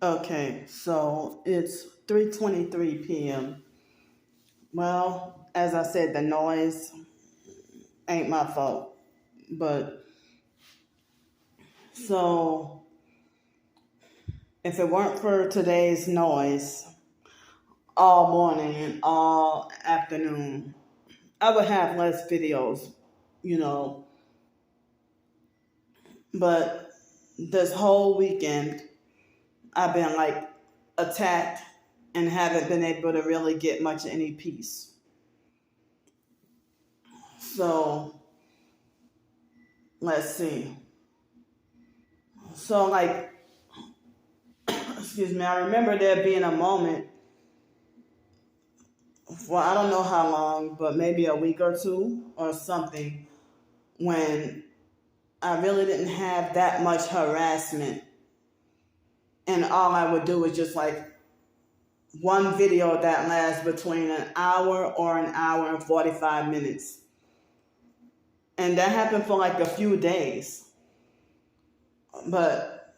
Okay, so it's 3:23 p.m. Well, as I said, the noise ain't my fault. But so if it weren't for today's noise all morning and all afternoon, I would have less videos, you know. But this whole weekend, I've been like attacked and haven't been able to really get much any peace. So let's see. So like, excuse me, I remember there being a moment for I don't know how long, but maybe a week or two or something, when I really didn't have that much harassment. And all I would do is just like one video that lasts between an hour or an hour and 45 minutes. And that happened for like a few days. But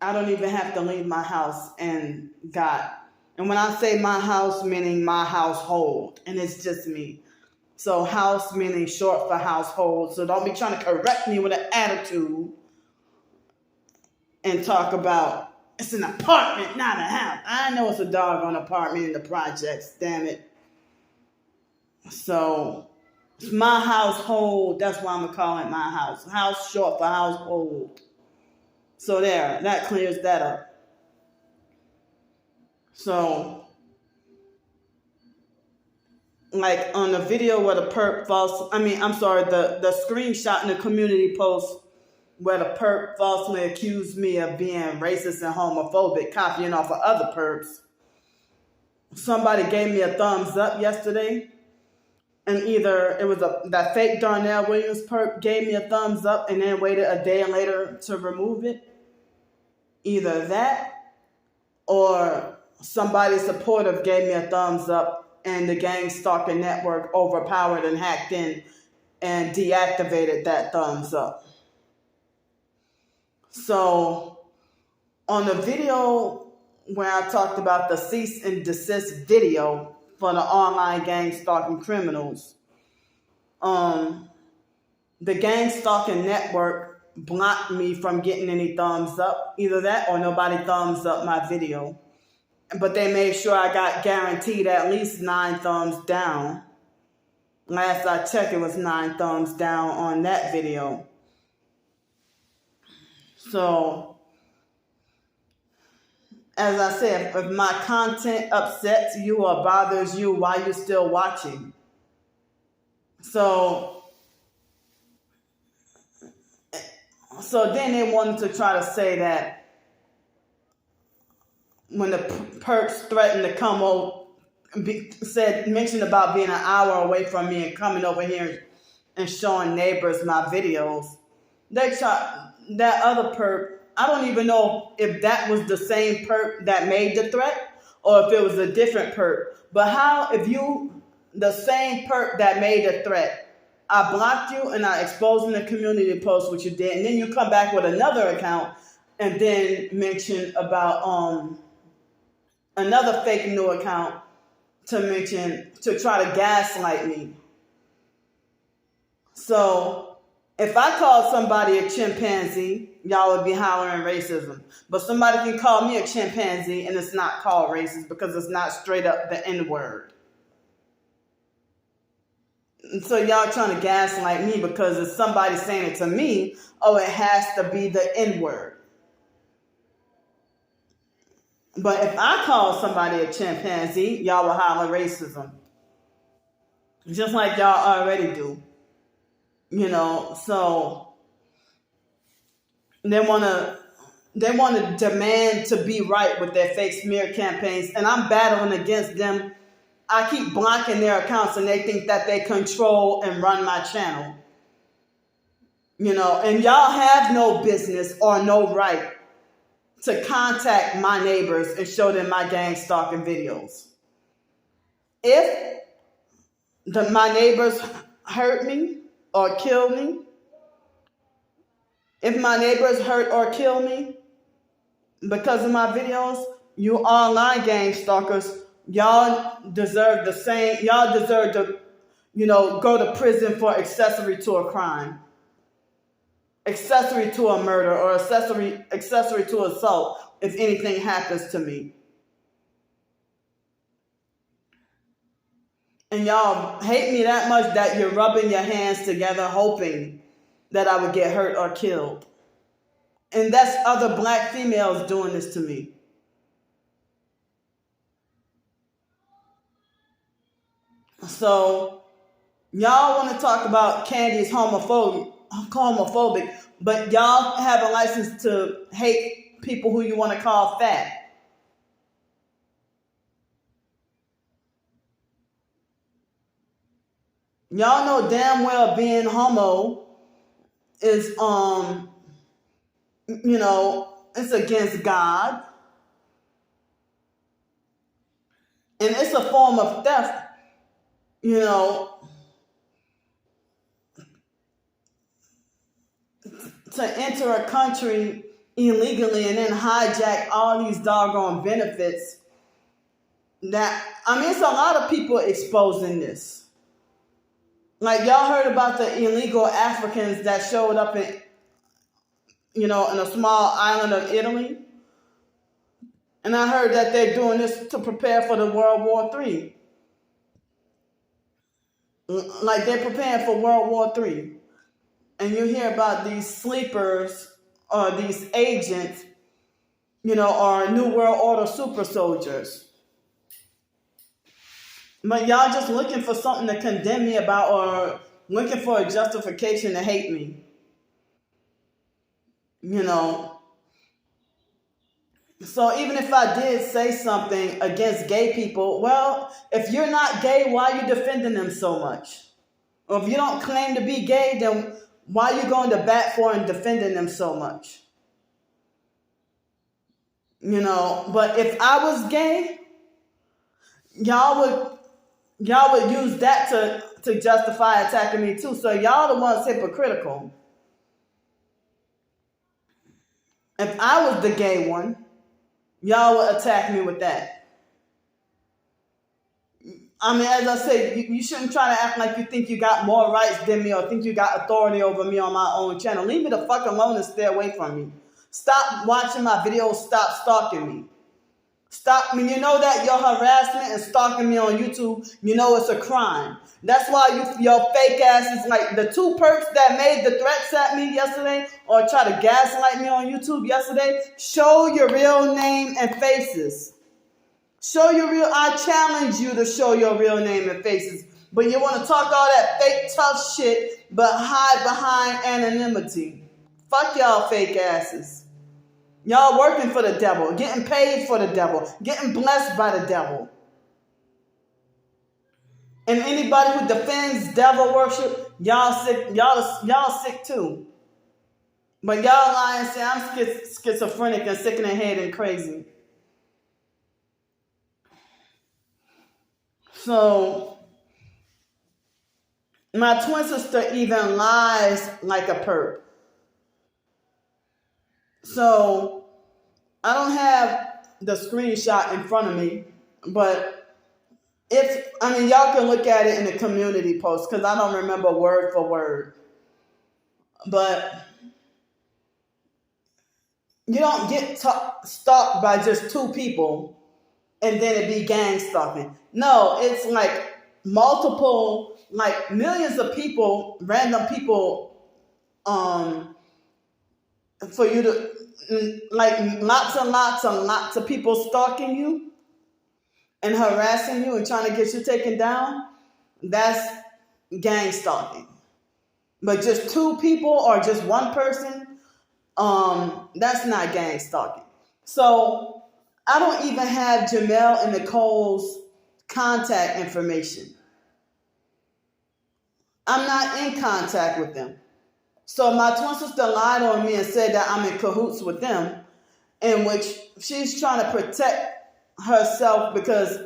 I don't even have to leave my house and and when I say my house, meaning my household, and it's just me. So house meaning short for household. So don't be trying to correct me with an attitude and talk about it's an apartment, not a house. I know it's a doggone apartment in the projects, damn it. So it's my household. That's why I'm gonna call it my house. House short for household. So there, that clears that up. So like on the video where the the screenshot in the community post where the perp falsely accused me of being racist and homophobic, copying off of other perps. Somebody gave me a thumbs up yesterday, and either it was that fake Darnell Williams perp gave me a thumbs up and then waited a day later to remove it. Either that, or somebody supportive gave me a thumbs up and the gang stalking network overpowered and hacked in and deactivated that thumbs up. So on the video where I talked about the cease and desist video for the online gang stalking criminals, the gang stalking network blocked me from getting any thumbs up. Either that or nobody thumbs up my video. But they made sure I got guaranteed at least 9 thumbs down. Last I checked, it was 9 thumbs down on that video. So, as I said, if my content upsets you or bothers you, why you still watching? So then they wanted to try to say that when the perps threatened to come over, mentioned about being an hour away from me and coming over here and showing neighbors my videos. They shot that other perp. I don't even know if that was the same perp that made the threat or if it was a different perp. But how, if you, the same perp that made the threat, I blocked you and I exposed in the community post what you did, and then you come back with another account and then mention about another fake new account to try to gaslight me. So if I called somebody a chimpanzee, y'all would be hollering racism. But somebody can call me a chimpanzee and it's not called racist because it's not straight up the N-word. And so y'all trying to gaslight me because if somebody's saying it to me, oh, it has to be the N-word. But if I call somebody a chimpanzee, y'all will holler racism. Just like y'all already do. You know, so they want to demand to be right with their fake smear campaigns, and I'm battling against them. I keep blocking their accounts and they think that they control and run my channel. You know, and y'all have no business or no right to contact my neighbors and show them my gang stalking videos. If my neighbors hurt me or kill me, if my neighbors hurt or kill me, because of my videos, you online gang stalkers, y'all deserve the same. Y'all deserve to, go to prison for accessory to a crime, accessory to a murder, or accessory to assault if anything happens to me. And y'all hate me that much that you're rubbing your hands together hoping that I would get hurt or killed. And that's other black females doing this to me. So y'all want to talk about Candy's homophobic, but y'all have a license to hate people who you want to call fat. Y'all know damn well being homo is it's against God. And it's a form of theft, to enter a country illegally and then hijack all these doggone benefits. It's a lot of people exposing this. Like, y'all heard about the illegal Africans that showed up in a small island of Italy? And I heard that they're doing this to prepare for the World War III. Like, they're preparing for World War III. And you hear about these sleepers or these agents, or New World Order super soldiers. But y'all just looking for something to condemn me about or looking for a justification to hate me. So even if I did say something against gay people, well, if you're not gay, why are you defending them so much? Or if you don't claim to be gay, then why are you going to bat for and defending them so much? But if I was gay, y'all would use that to justify attacking me too. So y'all the ones hypocritical. If I was the gay one, y'all would attack me with that. As I said, you shouldn't try to act like you think you got more rights than me or think you got authority over me on my own channel. Leave me the fuck alone and stay away from me. Stop watching my videos. Stop stalking me. Stop me. You know that your harassment and stalking me on YouTube, it's a crime. That's why your fake asses, like the two perps that made the threats at me yesterday or try to gaslight me on YouTube yesterday, show your real name and faces. I challenge you to show your real name and faces. But you want to talk all that fake tough shit, but hide behind anonymity. Fuck y'all fake asses. Y'all working for the devil, getting paid for the devil, getting blessed by the devil. And anybody who defends devil worship, y'all sick too. But y'all lie and say I'm schizophrenic and sick in the head and crazy. So my twin sister even lies like a perp. So I don't have the screenshot in front of me, but y'all can look at it in the community post because I don't remember word for word. But you don't get stalked by just two people and then it be gang stalking. No, it's like multiple, like millions of people, random people, for you to, like lots and lots and lots of people stalking you and harassing you and trying to get you taken down. That's gang stalking. But just two people or just one person, that's not gang stalking. So I don't even have Jamel and Nicole's contact information. I'm not in contact with them. So my twin sister lied on me and said that I'm in cahoots with them, in which she's trying to protect herself because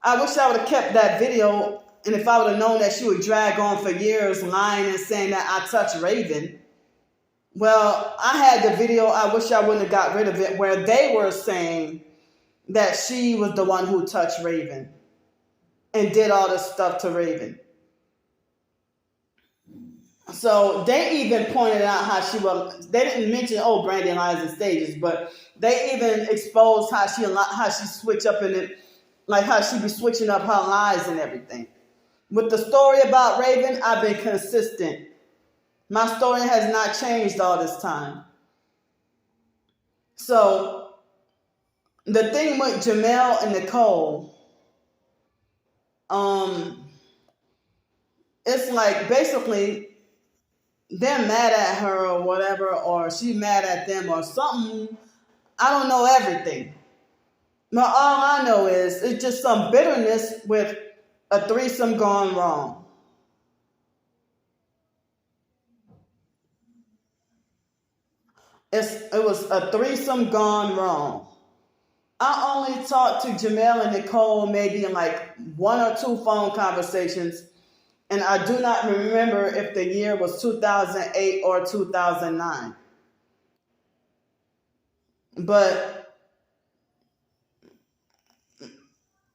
I wish I would have kept that video. And if I would have known that she would drag on for years lying and saying that I touched Raven, Well, I had the video, I wish I wouldn't have got rid of it, where they were saying that she was the one who touched Raven and did all this stuff to Raven. So they even pointed out how she was. They didn't mention Brandy lies in stages, but they even exposed how she switch up in it, like how she be switching up her lies and everything. With the story about Raven, I've been consistent. My story has not changed all this time. So the thing with Jamel and Nicole, it's like basically they're mad at her or whatever, or she mad at them or something. I don't know everything. But all I know is it's just some bitterness with a threesome gone wrong. It was a threesome gone wrong. I only talked to Jamel and Nicole maybe in like 1 or 2 phone conversations, and I do not remember if the year was 2008 or 2009. But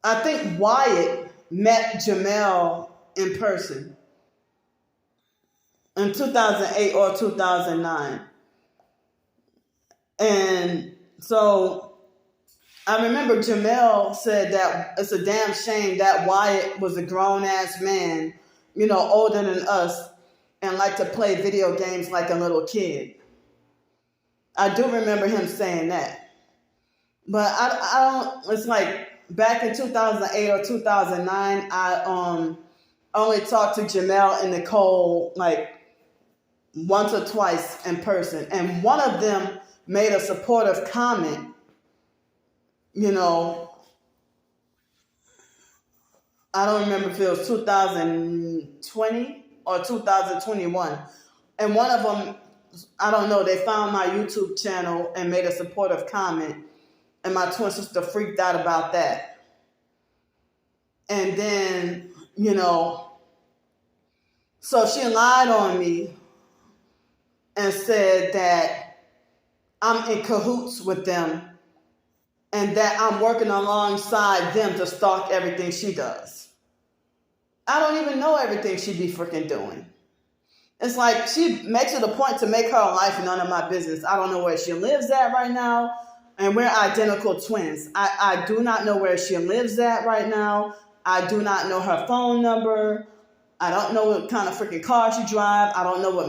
I think Wyatt met Jamel in person in 2008 or 2009. And so I remember Jamel said that it's a damn shame that Wyatt was a grown-ass man, older than us, and liked to play video games like a little kid. I do remember him saying that. But I don't, it's like back in 2008 or 2009, I only talked to Jamel and Nicole like once or twice in person. And one of them made a supportive comment, I don't remember if it was 2020 or 2021. And one of them, I don't know, they found my YouTube channel and made a supportive comment. And my twin sister freaked out about that. And then, so she lied on me and said that I'm in cahoots with them and that I'm working alongside them to stalk everything she does. I don't even know everything she be freaking doing. It's like she makes it a point to make her life none of my business. I don't know where she lives at right now, and we're identical twins. I do not know where she lives at right now. I do not know her phone number. I don't know what kind of freaking car she drives. I don't know what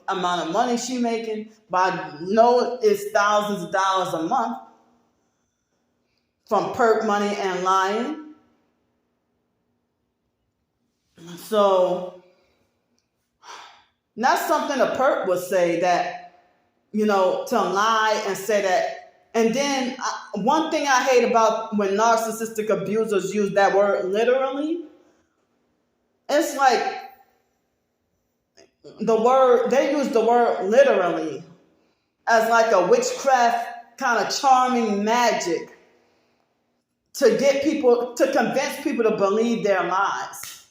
amount of money she making, but I know it's thousands of dollars a month from perk money and lying. So that's something a perp would say, that, to lie and say that. And then one thing I hate about when narcissistic abusers use that word literally, it's like they use the word literally as like a witchcraft kind of charming magic to convince people to believe their lies.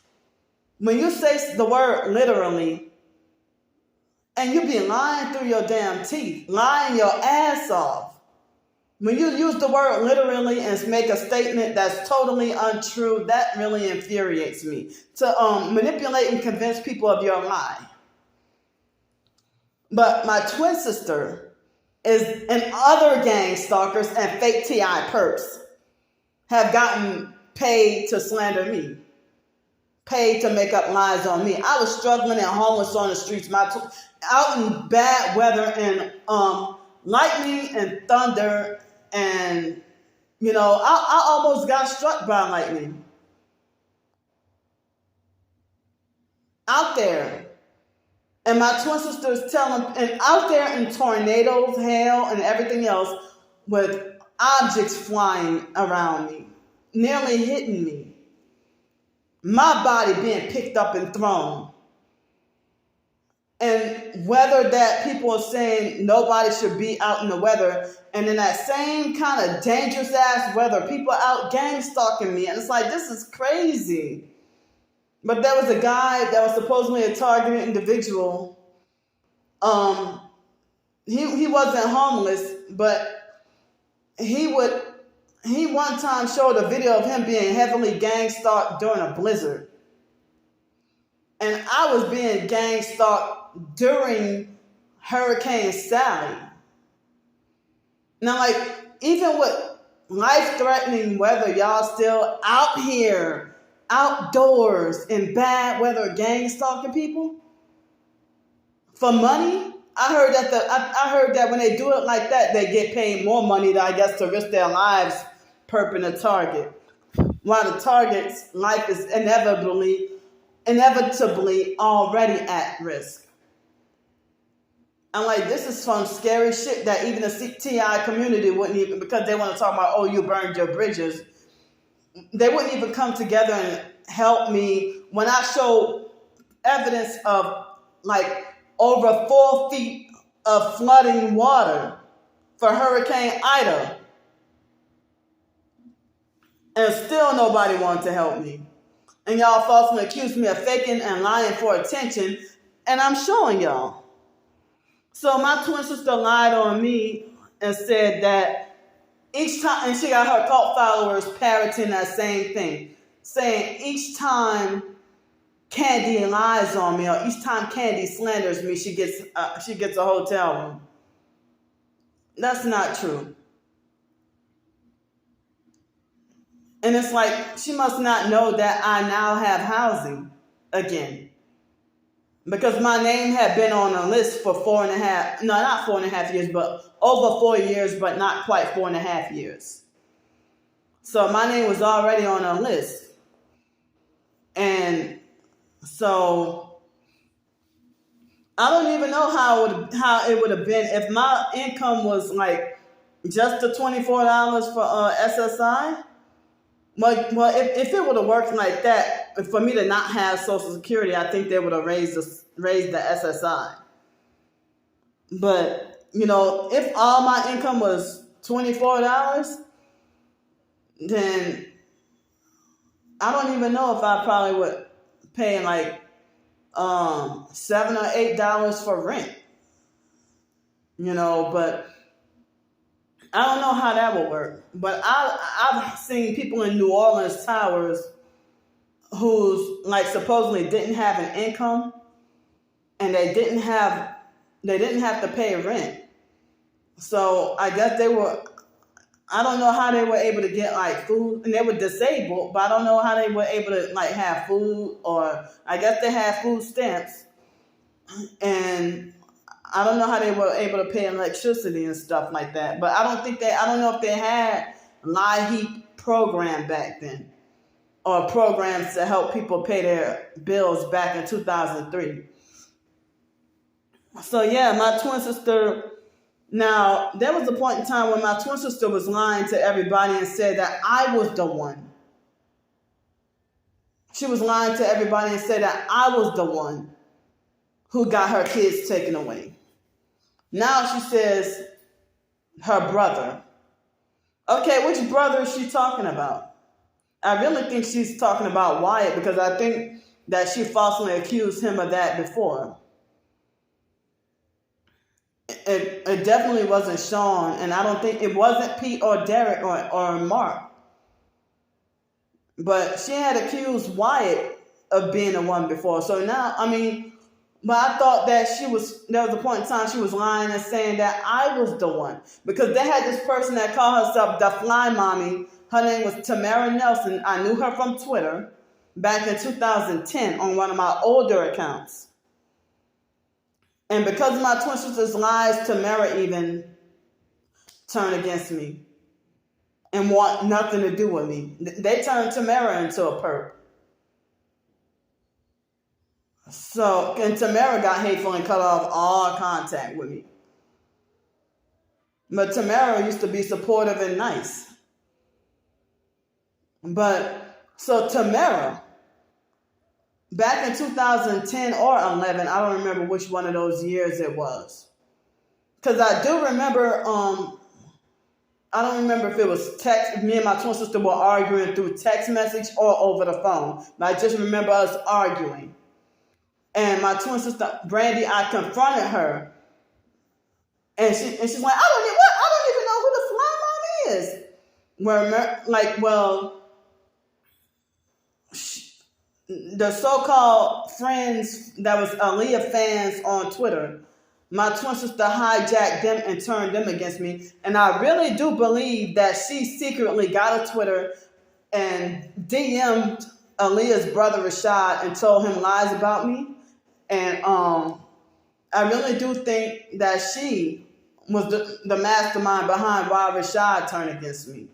When you say the word literally, and you be lying through your damn teeth, lying your ass off. When you use the word literally and make a statement that's totally untrue, that really infuriates me. To manipulate and convince people of your lie. But my twin sister and other gang stalkers and fake TI perps have gotten paid to slander me. Paid to make up lies on me. I was struggling and homeless on the streets, out in bad weather and lightning and thunder, and I almost got struck by lightning. Out there. And my twin sister is and out there in tornadoes, hail, and everything else, with objects flying around me, nearly hitting me. My body being picked up and thrown. And weather that people are saying nobody should be out in the weather. And in that same kind of dangerous ass weather, people out gang stalking me. And it's like, this is crazy. But there was a guy that was supposedly a targeted individual he wasn't homeless, but he one time showed a video of him being heavily gang stalked during a blizzard. And I was being gang stalked during Hurricane Sally. Now, like, even with life-threatening weather, y'all still out here, outdoors, in bad weather, gang stalking people for money. I heard that when they do it like that, they get paid more money, I guess, to risk their lives perping a target. While the target's life is inevitably already at risk. I'm like, this is some scary shit that even the TI community wouldn't even, because they want to talk about, oh, you burned your bridges. They wouldn't even come together and help me when I showed evidence of like over 4 feet of flooding water for Hurricane Ida. And still nobody wanted to help me. And y'all falsely accused me of faking and lying for attention. And I'm showing y'all. So my twin sister lied on me and said that each time, and she got her cult followers parroting that same thing, saying each time Candy lies on me or each time Candy slanders me, she gets a hotel room. That's not true. And it's like, she must not know that I now have housing again. Because my name had been on a list for 4.5 years, but over 4 years, but not quite 4.5 years. So my name was already on a list. And so I don't even know how it would have been if my income was like just the $24 for SSI. Well, if it would have worked like that, for me to not have Social Security, I think they would have raised the SSI. But, if all my income was $24, then I don't even know if I probably would pay like $7 or $8 for rent. But I don't know how that will work, but I've seen people in New Orleans towers who's like supposedly didn't have an income, and they didn't have to pay rent. So I guess I don't know how they were able to get like food, and they were disabled, but I don't know how they were able to like have food, or I guess they had food stamps, and I don't know how they were able to pay electricity and stuff like that. But I don't know if they had LIHEAP program back then, or programs to help people pay their bills back in 2003. So yeah, my twin sister, now there was a point in time when my twin sister was lying to everybody and said that I was the one. She was lying to everybody and said that I was the one who got her kids taken away. Now she says her brother. Okay, which brother is she talking about? I really think she's talking about Wyatt, because I think that she falsely accused him of that before. It definitely wasn't Sean, and I don't think it wasn't Pete or Derek or Mark. But she had accused Wyatt of being the one before. So now, but I thought that there was a point in time she was lying and saying that I was the one. Because they had this person that called herself the Fly Mommy. Her name was Tamara Nelson. I knew her from Twitter back in 2010 on one of my older accounts. And because of my twin sister's lies, Tamara even turned against me and want nothing to do with me. They turned Tamara into a perp. So, and Tamara got hateful and cut off all contact with me. But Tamara used to be supportive and nice. But, so Tamara, back in 2010 or 11, I don't remember which one of those years it was. Because I do remember, I don't remember if it was text. Me and my twin sister were arguing through text message or over the phone. But I just remember us arguing. And my twin sister, Brandy, I confronted her. And she's like, I don't even know who the fly mom is. The so-called friends that was Aaliyah fans on Twitter, my twin sister hijacked them and turned them against me. And I really do believe that she secretly got a Twitter and DM'd Aaliyah's brother Rashad and told him lies about me. And I really do think that she was the mastermind behind why Rashad turned against me.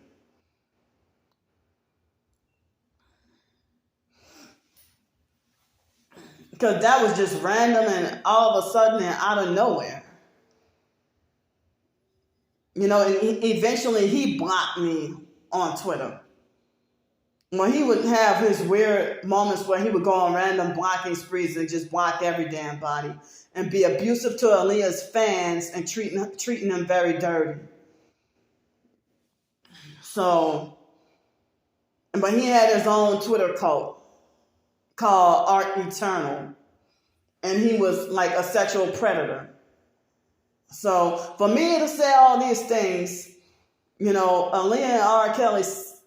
Because that was just random and all of a sudden and out of nowhere. You know, and eventually he blocked me on Twitter. When he would have his weird moments where he would go on random blocking sprees and just block every damn body and be abusive to Aaliyah's fans and treating them very dirty. So, but he had his own Twitter cult called Art Eternal, and he was like a sexual predator. So for me to say all these things, you know, Aaliyah and R. Kelly's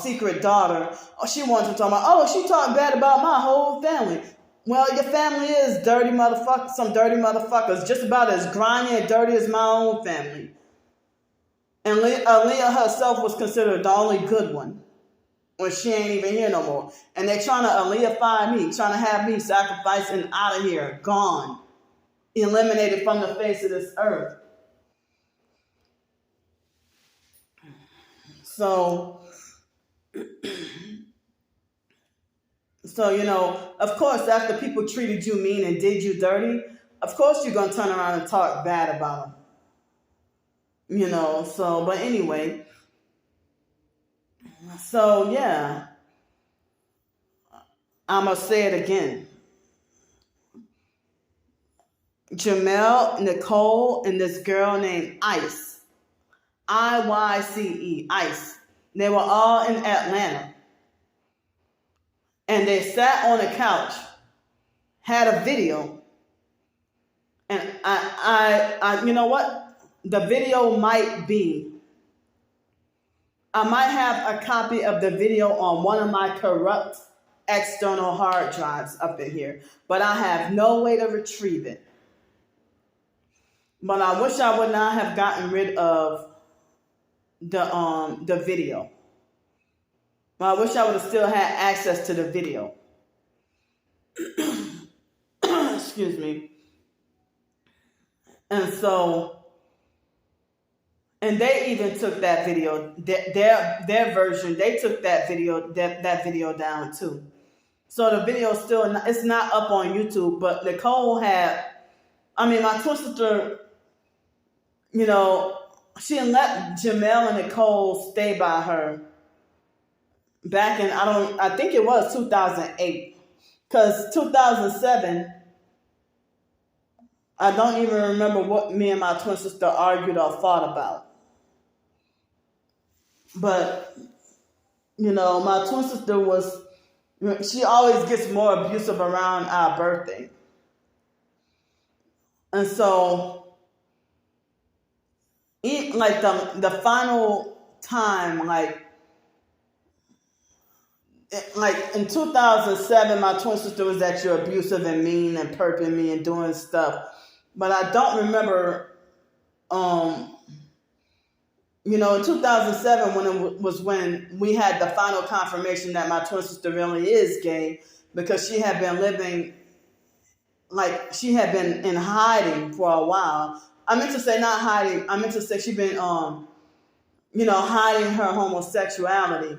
secret daughter, she wanted to talk about, she talked bad about my whole family. Well, your family is dirty motherfuckers, some dirty motherfuckers, just about as grimy and dirty as my own family. And Aaliyah herself was considered the only good one when she ain't even here no more. And they're trying to Aaliyah-fy me, trying to have me sacrificed and out of here, gone, eliminated from the face of this earth. So, you know, of course, after people treated you mean and did you dirty, of course you're going to turn around and talk bad about them. You know, so, but anyway. So, yeah. I'm going to say it again. Jamel, Nicole, and this girl named Ice. IYCE, Ice. They were all in Atlanta. And they sat on a couch, had a video. And I you know what? The video might be. I might have a copy of the video on one of my corrupt external hard drives up in here, but I have no way to retrieve it. But I wish I would not have gotten rid of the video. But I wish I would have still had access to the video. Excuse me. And so, and they even took that video, their version, they took that video down too. So the video still, it's not up on YouTube, but Nicole my twin sister, you know, she let Jamel and Nicole stay by her back in, I think it was 2008. Because 2007, I don't even remember what me and my twin sister argued or fought about. But, you know, my twin sister she always gets more abusive around our birthday. And so, like the final time, like in 2007, my twin sister was actually abusive and mean and perping me and doing stuff. But I don't remember, you know, in 2007 when we had the final confirmation that my twin sister really is gay, because she had been living, like she had been in hiding for a while. I meant to say not hiding. I meant to say she'd been, you know, hiding her homosexuality.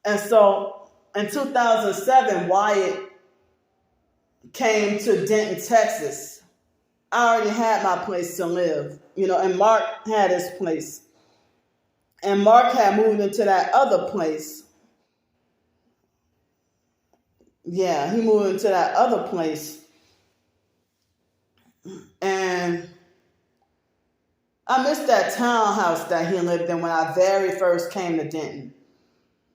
And so in 2007, Wyatt came to Denton, Texas. I already had my place to live, you know, and Mark had his place. And Mark had moved into that other place. Yeah, he moved into that other place. And I missed that townhouse that he lived in when I very first came to Denton.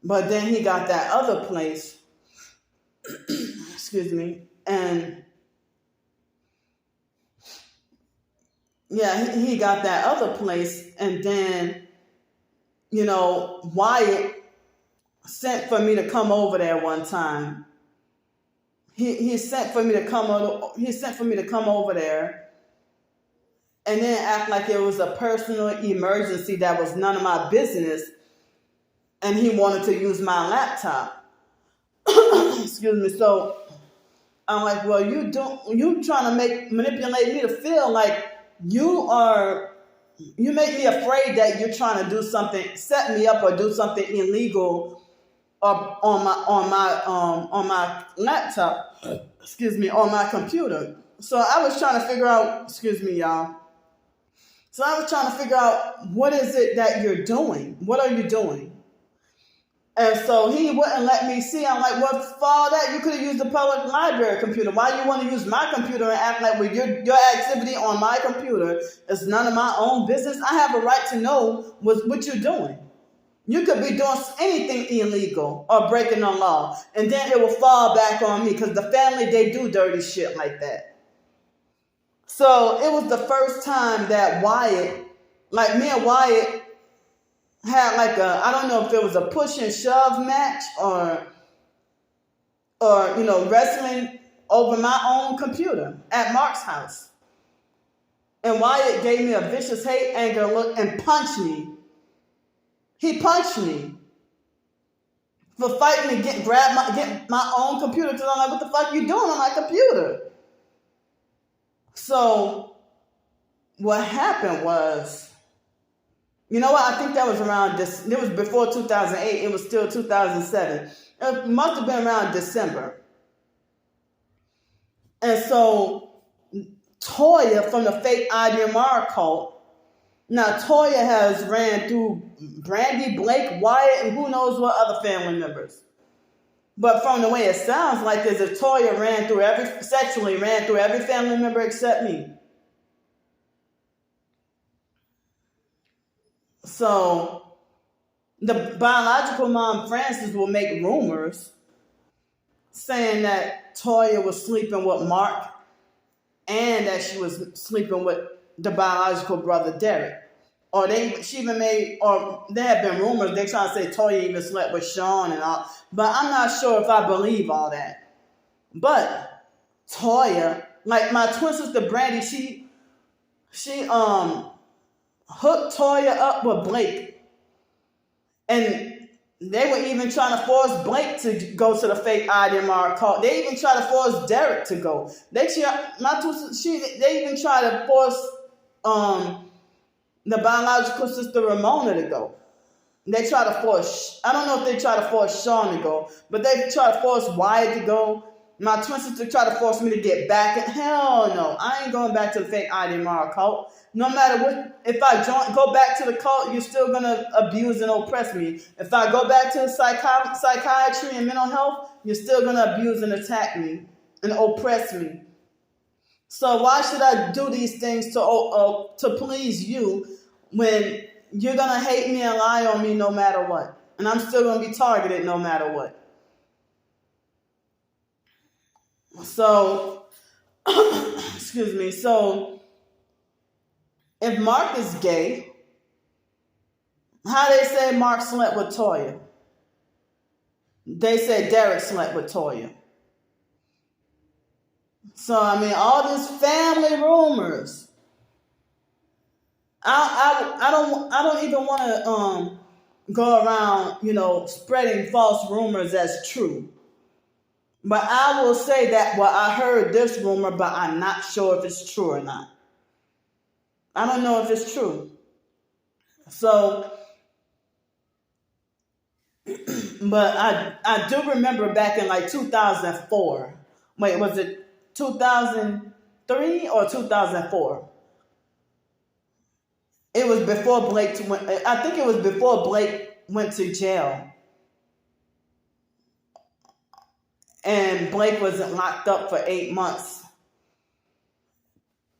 But then he got that other place. Excuse me. And yeah, he got that other place, and then, Wyatt sent for me to come over there one time. He sent for me to come over there, and then act like it was a personal emergency that was none of my business, and he wanted to use my laptop. Excuse me. So I'm like, well, you trying to manipulate me to feel like you make me afraid that you're trying to do something, set me up or do something illegal on my laptop, on my computer. So I was trying to figure out, excuse me, y'all. So I was trying to figure out, what is it that you're doing? What are you doing? And so he wouldn't let me see. I'm like, well, for all that, you could have used the public library computer. Why do you want to use my computer and act like your activity on my computer is none of my own business? I have a right to know what you're doing. You could be doing anything illegal or breaking the law, and then it will fall back on me because the family, they do dirty shit like that. So it was the first time that me and Wyatt had I don't know if it was a push and shove match or wrestling over my own computer at Mark's house. And Wyatt gave me a vicious hate, anger look and punched me. He punched me for fighting to get my own computer, because I'm like, what the fuck you doing on my computer? So what happened was, you know what? I think that was around this. It was before 2008. It was still 2007. It must have been around December. And so Toya from the fake IDMR cult. Now Toya has ran through Brandy, Blake, Wyatt, and who knows what other family members. But from the way it sounds like, as if Toya sexually ran through every family member except me. So the biological mom, Frances, will make rumors saying that Toya was sleeping with Mark and that she was sleeping with the biological brother, Derek. Or there have been rumors, they're trying to say Toya even slept with Sean and all. But I'm not sure if I believe all that. But Toya, like my twin sister Brandy, she hooked Toya up with Blake. And they were even trying to force Blake to go to the fake IDMR cult. They even tried to force Derek to go. They even tried to force the biological sister Ramona to go. They try to force, I don't know if they try to force Sean to go, but they try to force Wyatt to go. My twin sister tried to force me to get back. Hell no, I ain't going back to the fake IDMR cult. No matter what, if I go back to the cult, you're still going to abuse and oppress me. If I go back to the psychiatry and mental health, you're still going to abuse and attack me and oppress me. So why should I do these things to please you when you're going to hate me and lie on me no matter what? And I'm still going to be targeted no matter what. So, excuse me. So, if Mark is gay, how they say Mark slept with Toya? They say Derek slept with Toya. So, I mean, all these family rumors. I don't even want to go around, spreading false rumors as true. But I will say that, I heard this rumor, but I'm not sure if it's true or not. I don't know if it's true. So, but I do remember back in 2004. Wait, was it 2003 or 2004? It was before Blake went. I think it was before Blake went to jail. And Blake wasn't locked up for 8 months.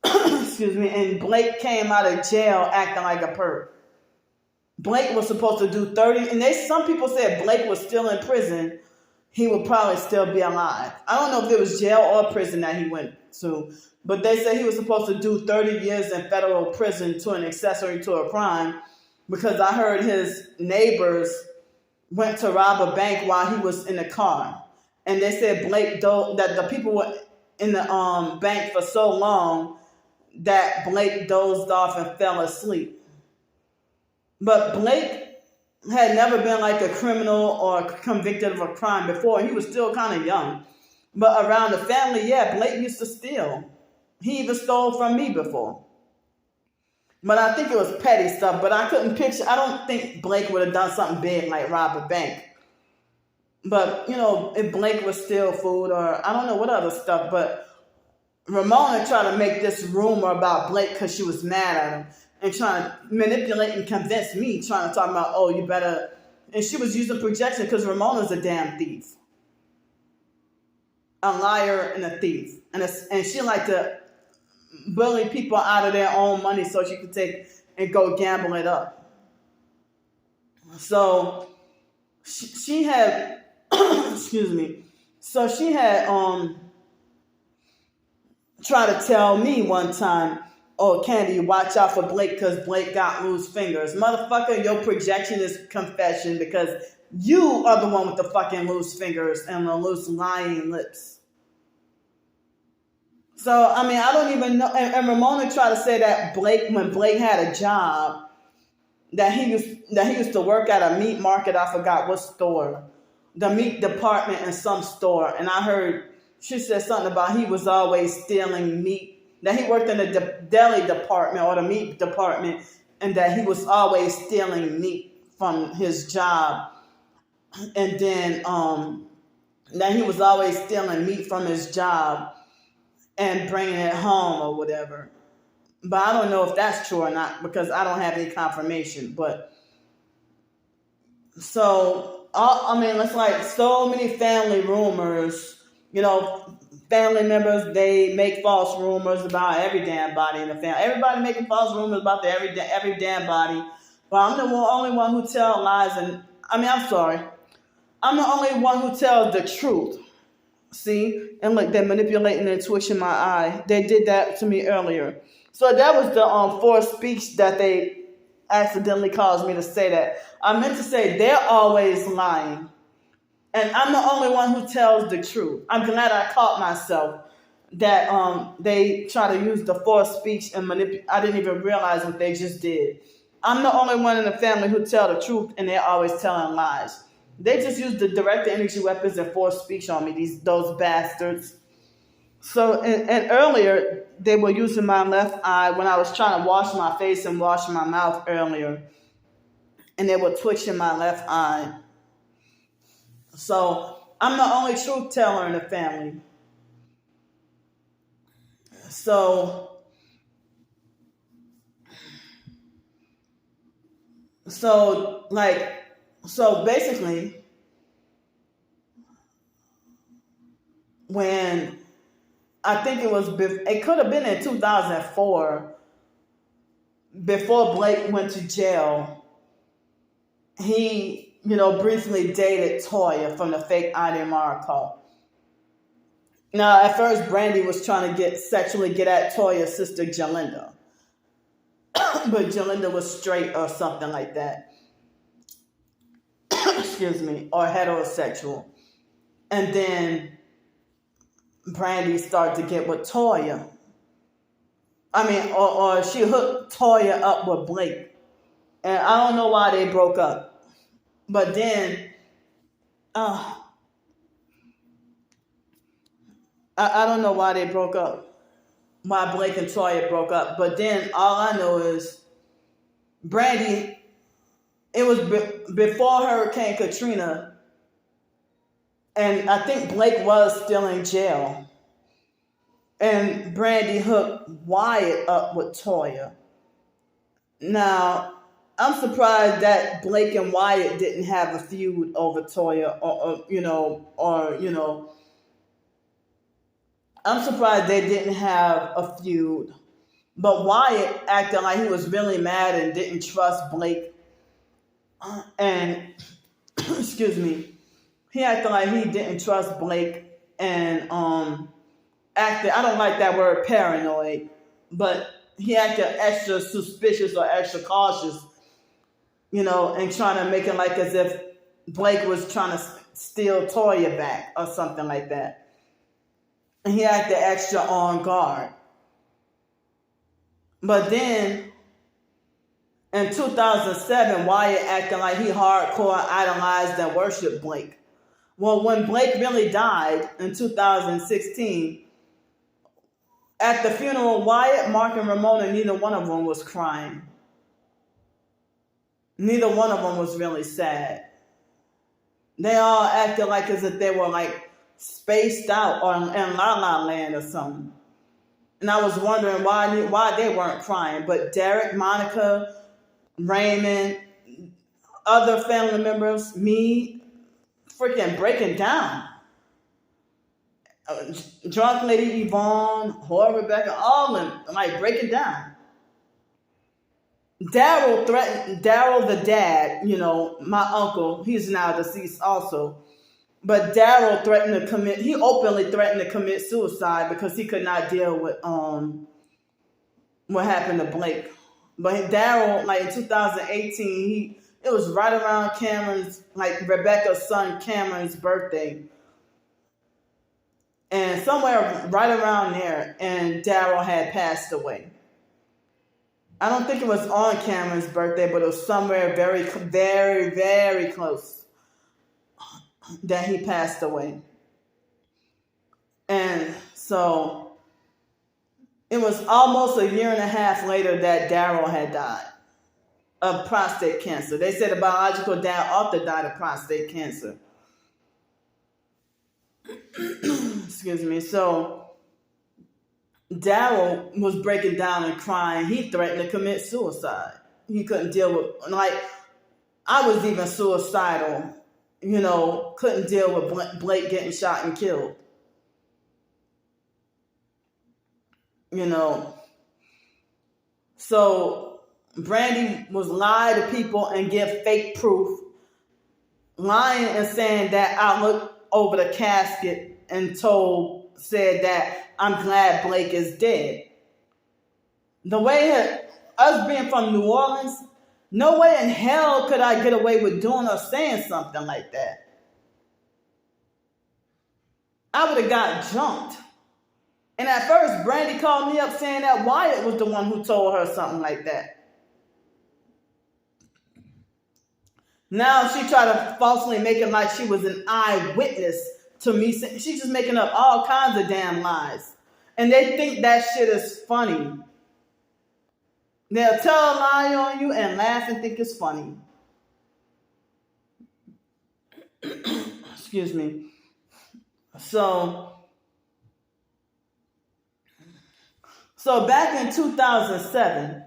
Excuse me. And Blake came out of jail acting like a perp. Blake was supposed to do 30. And some people said Blake was still in prison. He would probably still be alive. I don't know if it was jail or prison that he went to. But they said he was supposed to do 30 years in federal prison to an accessory to a crime because I heard his neighbors went to rob a bank while he was in the car. And they said that the people were in the bank for so long that Blake dozed off and fell asleep. But Blake had never been like a criminal or convicted of a crime before. He was still kind of young. But around the family, yeah, Blake used to steal. He even stole from me before. But I think it was petty stuff. But I couldn't picture, I don't think Blake would have done something big like rob a bank. But, if Blake would steal food or I don't know what other stuff. But Ramona tried to make this rumor about Blake because she was mad at him and trying to manipulate and convince me, trying to talk about, oh, you better. And she was using projection because Ramona's a damn thief. A liar and a thief. And she liked to bully people out of their own money so she could take and go gamble it up. So she had, excuse me. So she had tried to tell me one time, oh, Candy, watch out for Blake because Blake got loose fingers. Motherfucker, your projection is confession because you are the one with the fucking loose fingers and the loose lying lips. So, I don't even know. And Ramona tried to say that when Blake had a job, that he used to work at a meat market. I forgot what store. The meat department in some store. And I heard she said something about he was always stealing meat. That he worked in the deli department or the meat department. And that he was always stealing meat from his job. And then that he was always stealing meat from his job and bringing it home or whatever. But I don't know if that's true or not because I don't have any confirmation. But so, it's like so many family rumors. Family members, they make false rumors about every damn body in the family. Everybody making false rumors about every damn body. But I'm the only one who tells lies. And I'm sorry. I'm the only one who tells the truth. See? And look, they're manipulating and twitching my eye. They did that to me earlier. So that was the forced speech that they accidentally caused me to say that. I meant to say they're always lying. And I'm the only one who tells the truth. I'm glad I caught myself that they try to use the forced speech and manipulate. I didn't even realize what they just did. I'm the only one in the family who tell the truth and they're always telling lies. They just use the direct energy weapons and forced speech on me, those bastards. So, and earlier, they were using my left eye when I was trying to wash my face and wash my mouth earlier. And they were twitching my left eye. So, I'm the only truth teller in the family. So basically, when I think it could have been in 2004, before Blake went to jail, he, briefly dated Toya from the fake IDMR call. Now, at first, Brandy was trying to sexually get at Toya's sister, Jalinda. But Jalinda was straight or something like that. Excuse me. Or heterosexual. And then Brandy started to get with Toya. Or she hooked Toya up with Blake. And I don't know why they broke up. But then, I don't know why they broke up. Why Blake and Toya broke up. But then all I know is Brandy, it was before Hurricane Katrina. And I think Blake was still in jail. And Brandy hooked Wyatt up with Toya. Now, I'm surprised that Blake and Wyatt didn't have a feud over Toya I'm surprised they didn't have a feud. But Wyatt acted like he was really mad and didn't trust Blake. And, excuse me, he acted like he didn't trust Blake and acted, I don't like that word paranoid, but he acted extra suspicious or extra cautious, and trying to make it like as if Blake was trying to steal Toya back or something like that. And he acted extra on guard. But then in 2007, Wyatt acting like he hardcore idolized and worshiped Blake. Well, when Blake really died in 2016, at the funeral, Wyatt, Mark, and Ramona, neither one of them was crying. Neither one of them was really sad. They all acted like as if they were like spaced out or in La La Land or something. And I was wondering why they weren't crying. But Derek, Monica, Raymond, other family members, me, freaking breaking down. Drunk Lady Yvonne, Whore Rebecca, all of them, like breaking down. Daryl the dad, my uncle, he's now deceased also. But Daryl openly threatened to commit suicide because he could not deal with what happened to Blake. But Daryl, like in 2018, it was right around Rebecca's son Cameron's birthday. And somewhere right around there, and Daryl had passed away. I don't think it was on Cameron's birthday, but it was somewhere very, very, very close that he passed away. And so it was almost a year and a half later that Daryl had died of prostate cancer. They said the biological dad also died of prostate cancer. Excuse me. So Daryl was breaking down and crying. He threatened to commit suicide. He couldn't deal with, I was even suicidal, couldn't deal with Blake getting shot and killed. So Brandy was lying to people and give fake proof, lying and saying that I looked over the casket and said that I'm glad Blake is dead. The way us being from New Orleans, no way in hell could I get away with doing or saying something like that. I would have got jumped. And at first, Brandy called me up saying that Wyatt was the one who told her something like that. Now she tried to falsely make it like she was an eyewitness to me. She's just making up all kinds of damn lies. And they think that shit is funny. They'll tell a lie on you and laugh and think it's funny. Excuse me. So back in 2007,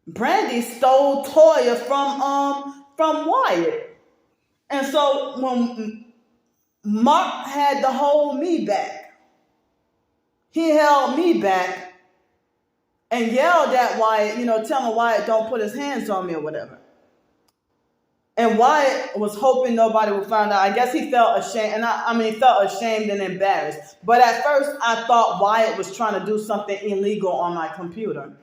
Brandy stole Toya from Wyatt. And so when Mark had to hold me back, he held me back and yelled at Wyatt, telling Wyatt don't put his hands on me or whatever. And Wyatt was hoping nobody would find out. I guess he felt ashamed, and he felt ashamed and embarrassed. But at first, I thought Wyatt was trying to do something illegal on my computer.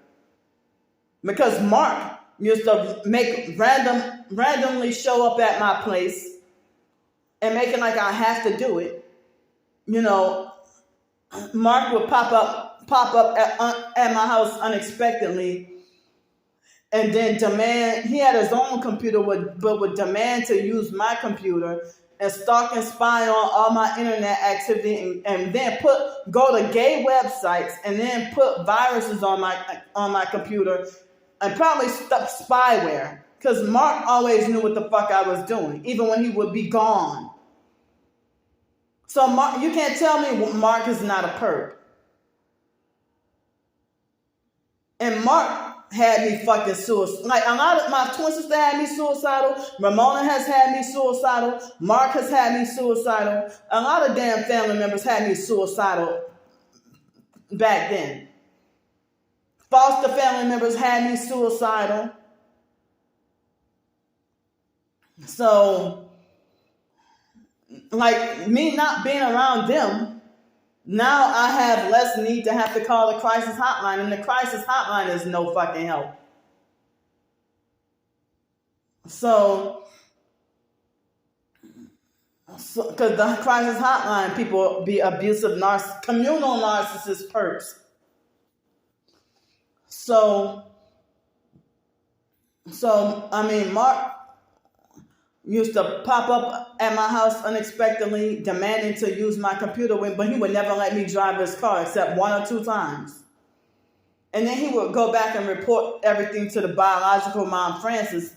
Because Mark used to randomly show up at my place and make it like I have to do it. Mark would pop up at my house unexpectedly, and then demand. He had his own computer, but would demand to use my computer and stalk and spy on all my internet activity, and then go to gay websites and then put viruses on my computer. And probably spyware, because Mark always knew what the fuck I was doing, even when he would be gone. So Mark, you can't tell me Mark is not a perp. And Mark had me fucking suicidal. Like a lot of my twin sister had me suicidal. Ramona has had me suicidal. Mark has had me suicidal. A lot of damn family members had me suicidal back then. Foster family members had me suicidal. So, me not being around them Now I have less need to have to call the crisis hotline, and the crisis hotline is no fucking help. So because the crisis hotline, people be abusive, communal narcissist perps. So I mean, Mark used to pop up at my house unexpectedly, demanding to use my computer, but he would never let me drive his car except 1 or 2 times. And then he would go back and report everything to the biological mom, Frances,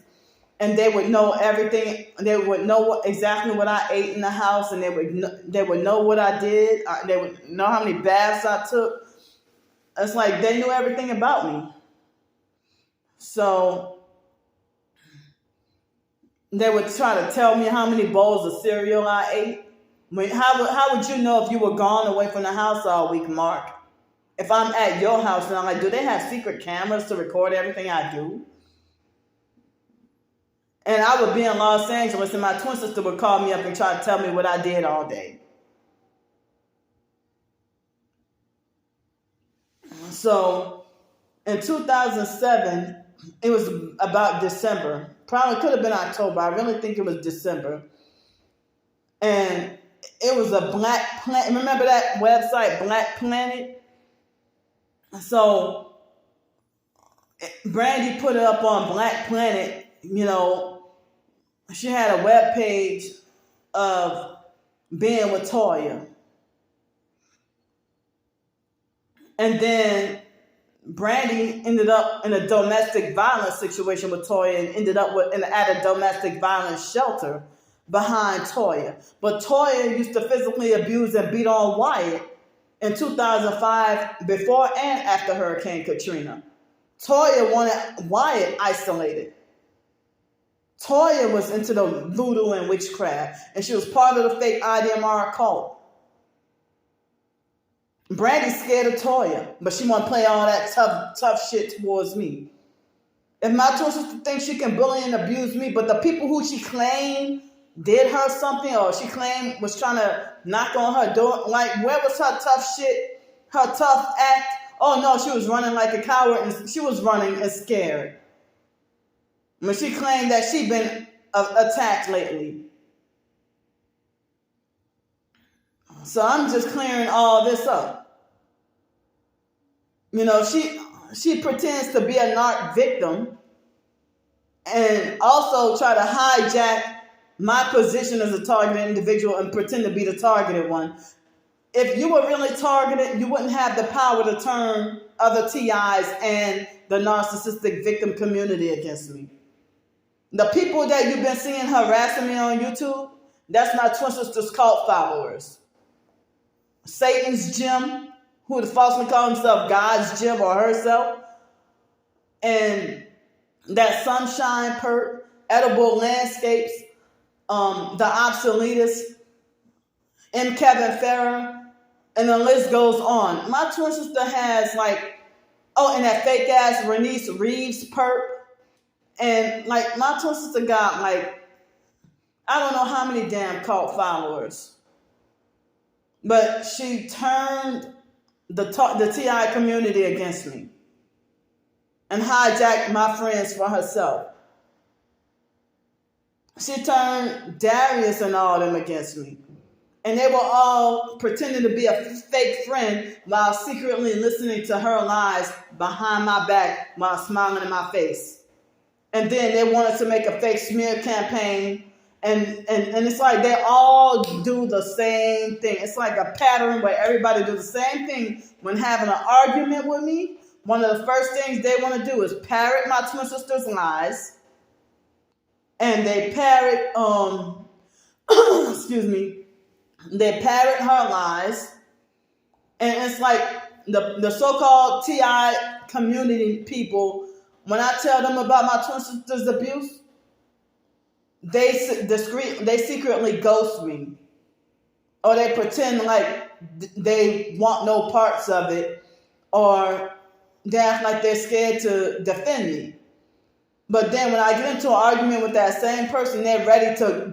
and they would know everything. They would know exactly what I ate in the house, and they would know what I did. They would know how many baths I took. It's like they knew everything about me. So they would try to tell me how many bowls of cereal I ate. I mean, how would you know if you were gone away from the house all week, Mark? If I'm at your house and I'm like, do they have secret cameras to record everything I do? And I would be in Los Angeles and my twin sister would call me up and try to tell me what I did all day. So in 2007, it was about December. Probably could have been October. I really think it was December. And it was a Black Planet. Remember that website, Black Planet? So Brandy put it up on Black Planet. You know, she had a web page of being with Toya. And then Brandy ended up in a domestic violence situation with Toya and ended up at a domestic violence shelter behind Toya. But Toya used to physically abuse and beat on Wyatt in 2005, before and after Hurricane Katrina. Toya wanted Wyatt isolated. Toya was into the voodoo and witchcraft, and she was part of the fake IDMR cult. Brandy's scared of Toya, but she want to play all that tough shit towards me. If my twin sister thinks she can bully and abuse me, but the people who she claimed did her something, or she claimed was trying to knock on her door, like, where was her tough shit, her tough act? Oh no, she was running like a coward, and she was running and scared. When she claimed that she'd been attacked lately. So I'm just clearing all this up. You know, she pretends to be a narc victim and also try to hijack my position as a targeted individual and pretend to be the targeted one. If you were really targeted, you wouldn't have the power to turn other TIs and the narcissistic victim community against me. The people that you've been seeing harassing me on YouTube, that's my twin sister's cult followers. Satan's Gym, who would falsely call himself God's Gym or herself, and that Sunshine Perp, Edible Landscapes, the Obsoletist, M. Kevin Farrer, and the list goes on. My twin sister has and that fake ass Renice Reeves perp, and my twin sister got I don't know how many damn cult followers. But she turned the TI community against me and hijacked my friends for herself. She turned Darius and all them against me. And they were all pretending to be a fake friend while secretly listening to her lies behind my back while smiling in my face. And then they wanted to make a fake smear campaign. And it's like they all do the same thing. It's like a pattern where everybody do the same thing when having an argument with me. One of the first things they want to do is parrot my twin sister's lies. And they parrot, they parrot her lies. And it's like the so-called TI community people, when I tell them about my twin sister's abuse, they secretly ghost me, or they pretend like they want no parts of it, or they act like they're scared to defend me. But then when I get into an argument with that same person, they're ready to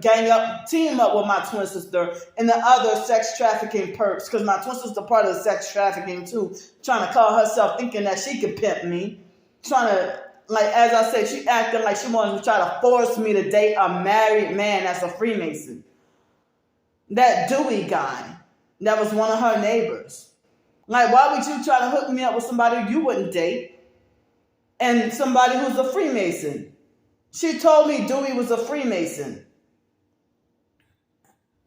team up with my twin sister and the other sex trafficking perps, because my twin sister part of the sex trafficking too, trying to call herself, thinking that she could pimp me, trying to, like, as I said, she acting like she wanted to try to force me to date a married man that's a Freemason. That Dewey guy, that was one of her neighbors. Like, why would you try to hook me up with somebody you wouldn't date and somebody who's a Freemason? She told me Dewey was a Freemason.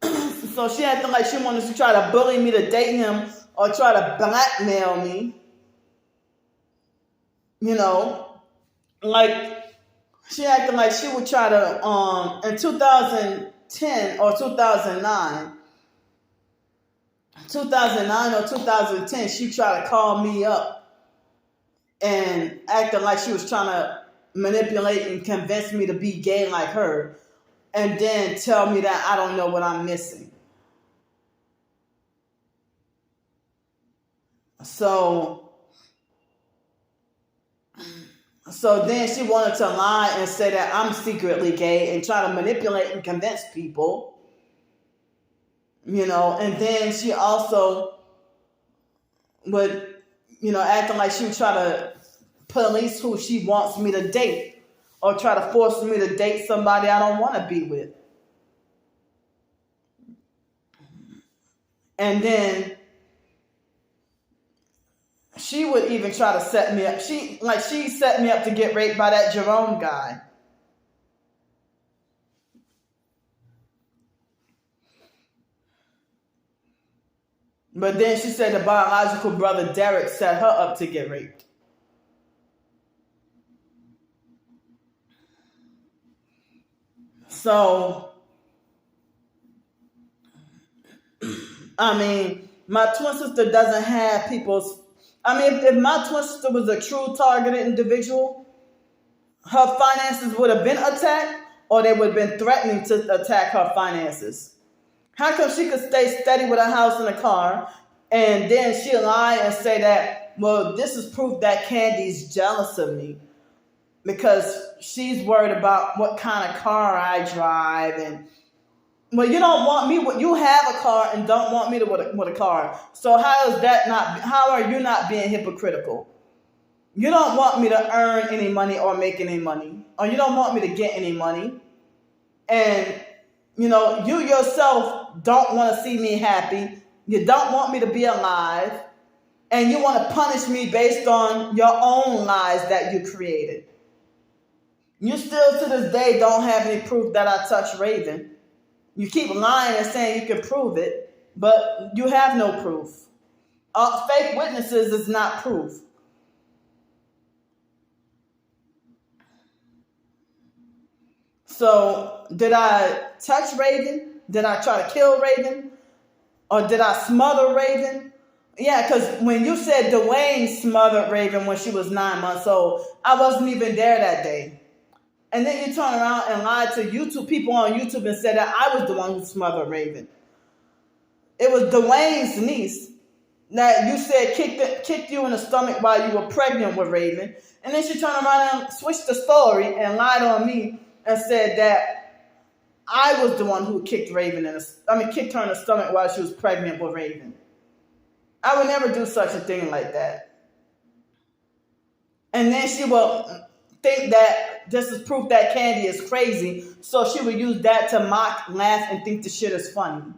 So she acted like she wanted to try to bully me to date him or try to blackmail me. You know, like, she acted like she would try to, in 2010 or 2009 or 2010, she tried to call me up and acted like she was trying to manipulate and convince me to be gay like her, and then tell me that I don't know what I'm missing. So then she wanted to lie and say that I'm secretly gay and try to manipulate and convince people, you know. And then she also would, you know, acting like she would try to police who she wants me to date or try to force me to date somebody I don't want to be with. And then she would even try to set me up. She set me up to get raped by that Jerome guy. But then she said the biological brother Derek set her up to get raped. So, I mean, my twin sister doesn't have people's... I mean, if my twin sister was a true targeted individual, her finances would have been attacked, or they would have been threatening to attack her finances. How come she could stay steady with a house and a car, and then she'll lie and say that, well, this is proof that Candy's jealous of me because she's worried about what kind of car I drive, and, well, you don't want me. You have a car and don't want me with a car. So how are you not being hypocritical? You don't want me to earn any money or make any money, or you don't want me to get any money, and, you know, you yourself don't want to see me happy. You don't want me to be alive, and you want to punish me based on your own lies that you created. You still to this day don't have any proof that I touched Raven. You keep lying and saying you can prove it, but you have no proof. Fake witnesses is not proof. So, did I touch Raven? Did I try to kill Raven? Or did I smother Raven? Yeah, because when you said Dwayne smothered Raven when she was 9 months old, I wasn't even there that day. And then you turn around and lied to people on YouTube and said that I was the one who smothered Raven. It was Dwayne's niece that you said kicked you in the stomach while you were pregnant with Raven. And then she turned around and switched the story and lied on me and said that I was the one who kicked kicked her in the stomach while she was pregnant with Raven. I would never do such a thing like that. And then she will think that this is proof that Candy is crazy, so she would use that to mock, laugh, and think the shit is funny.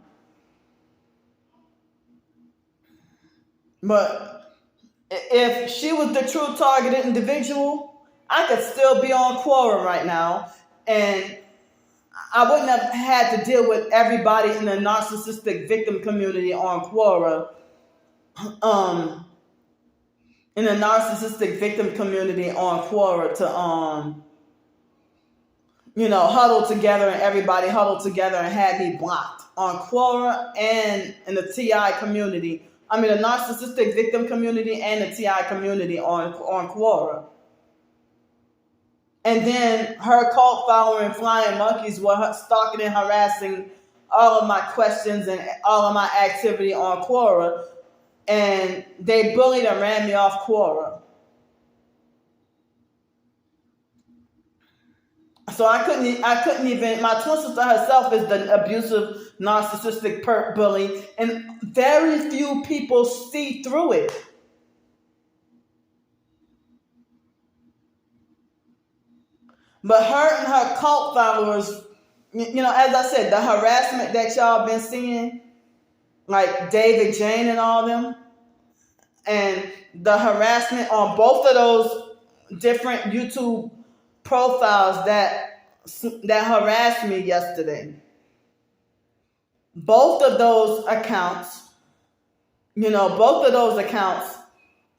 But if she was the true targeted individual, I could still be on Quora right now, and I wouldn't have had to deal with everybody in the narcissistic victim community on Quora. In the narcissistic victim community on Quora to, huddle together, and everybody huddled together and had me blocked on Quora and in the TI community. I mean, the narcissistic victim community and the TI community on Quora. And then her cult following flying monkeys were stalking and harassing all of my questions and all of my activity on Quora. And they bullied and ran me off Quora. So I couldn't even, my twin sister herself is the abusive, narcissistic perp bully, and very few people see through it. But her and her cult followers, as I said, the harassment that y'all been seeing, like David Jane and all them, and the harassment on both of those different YouTube profiles that harassed me yesterday. Both of those accounts,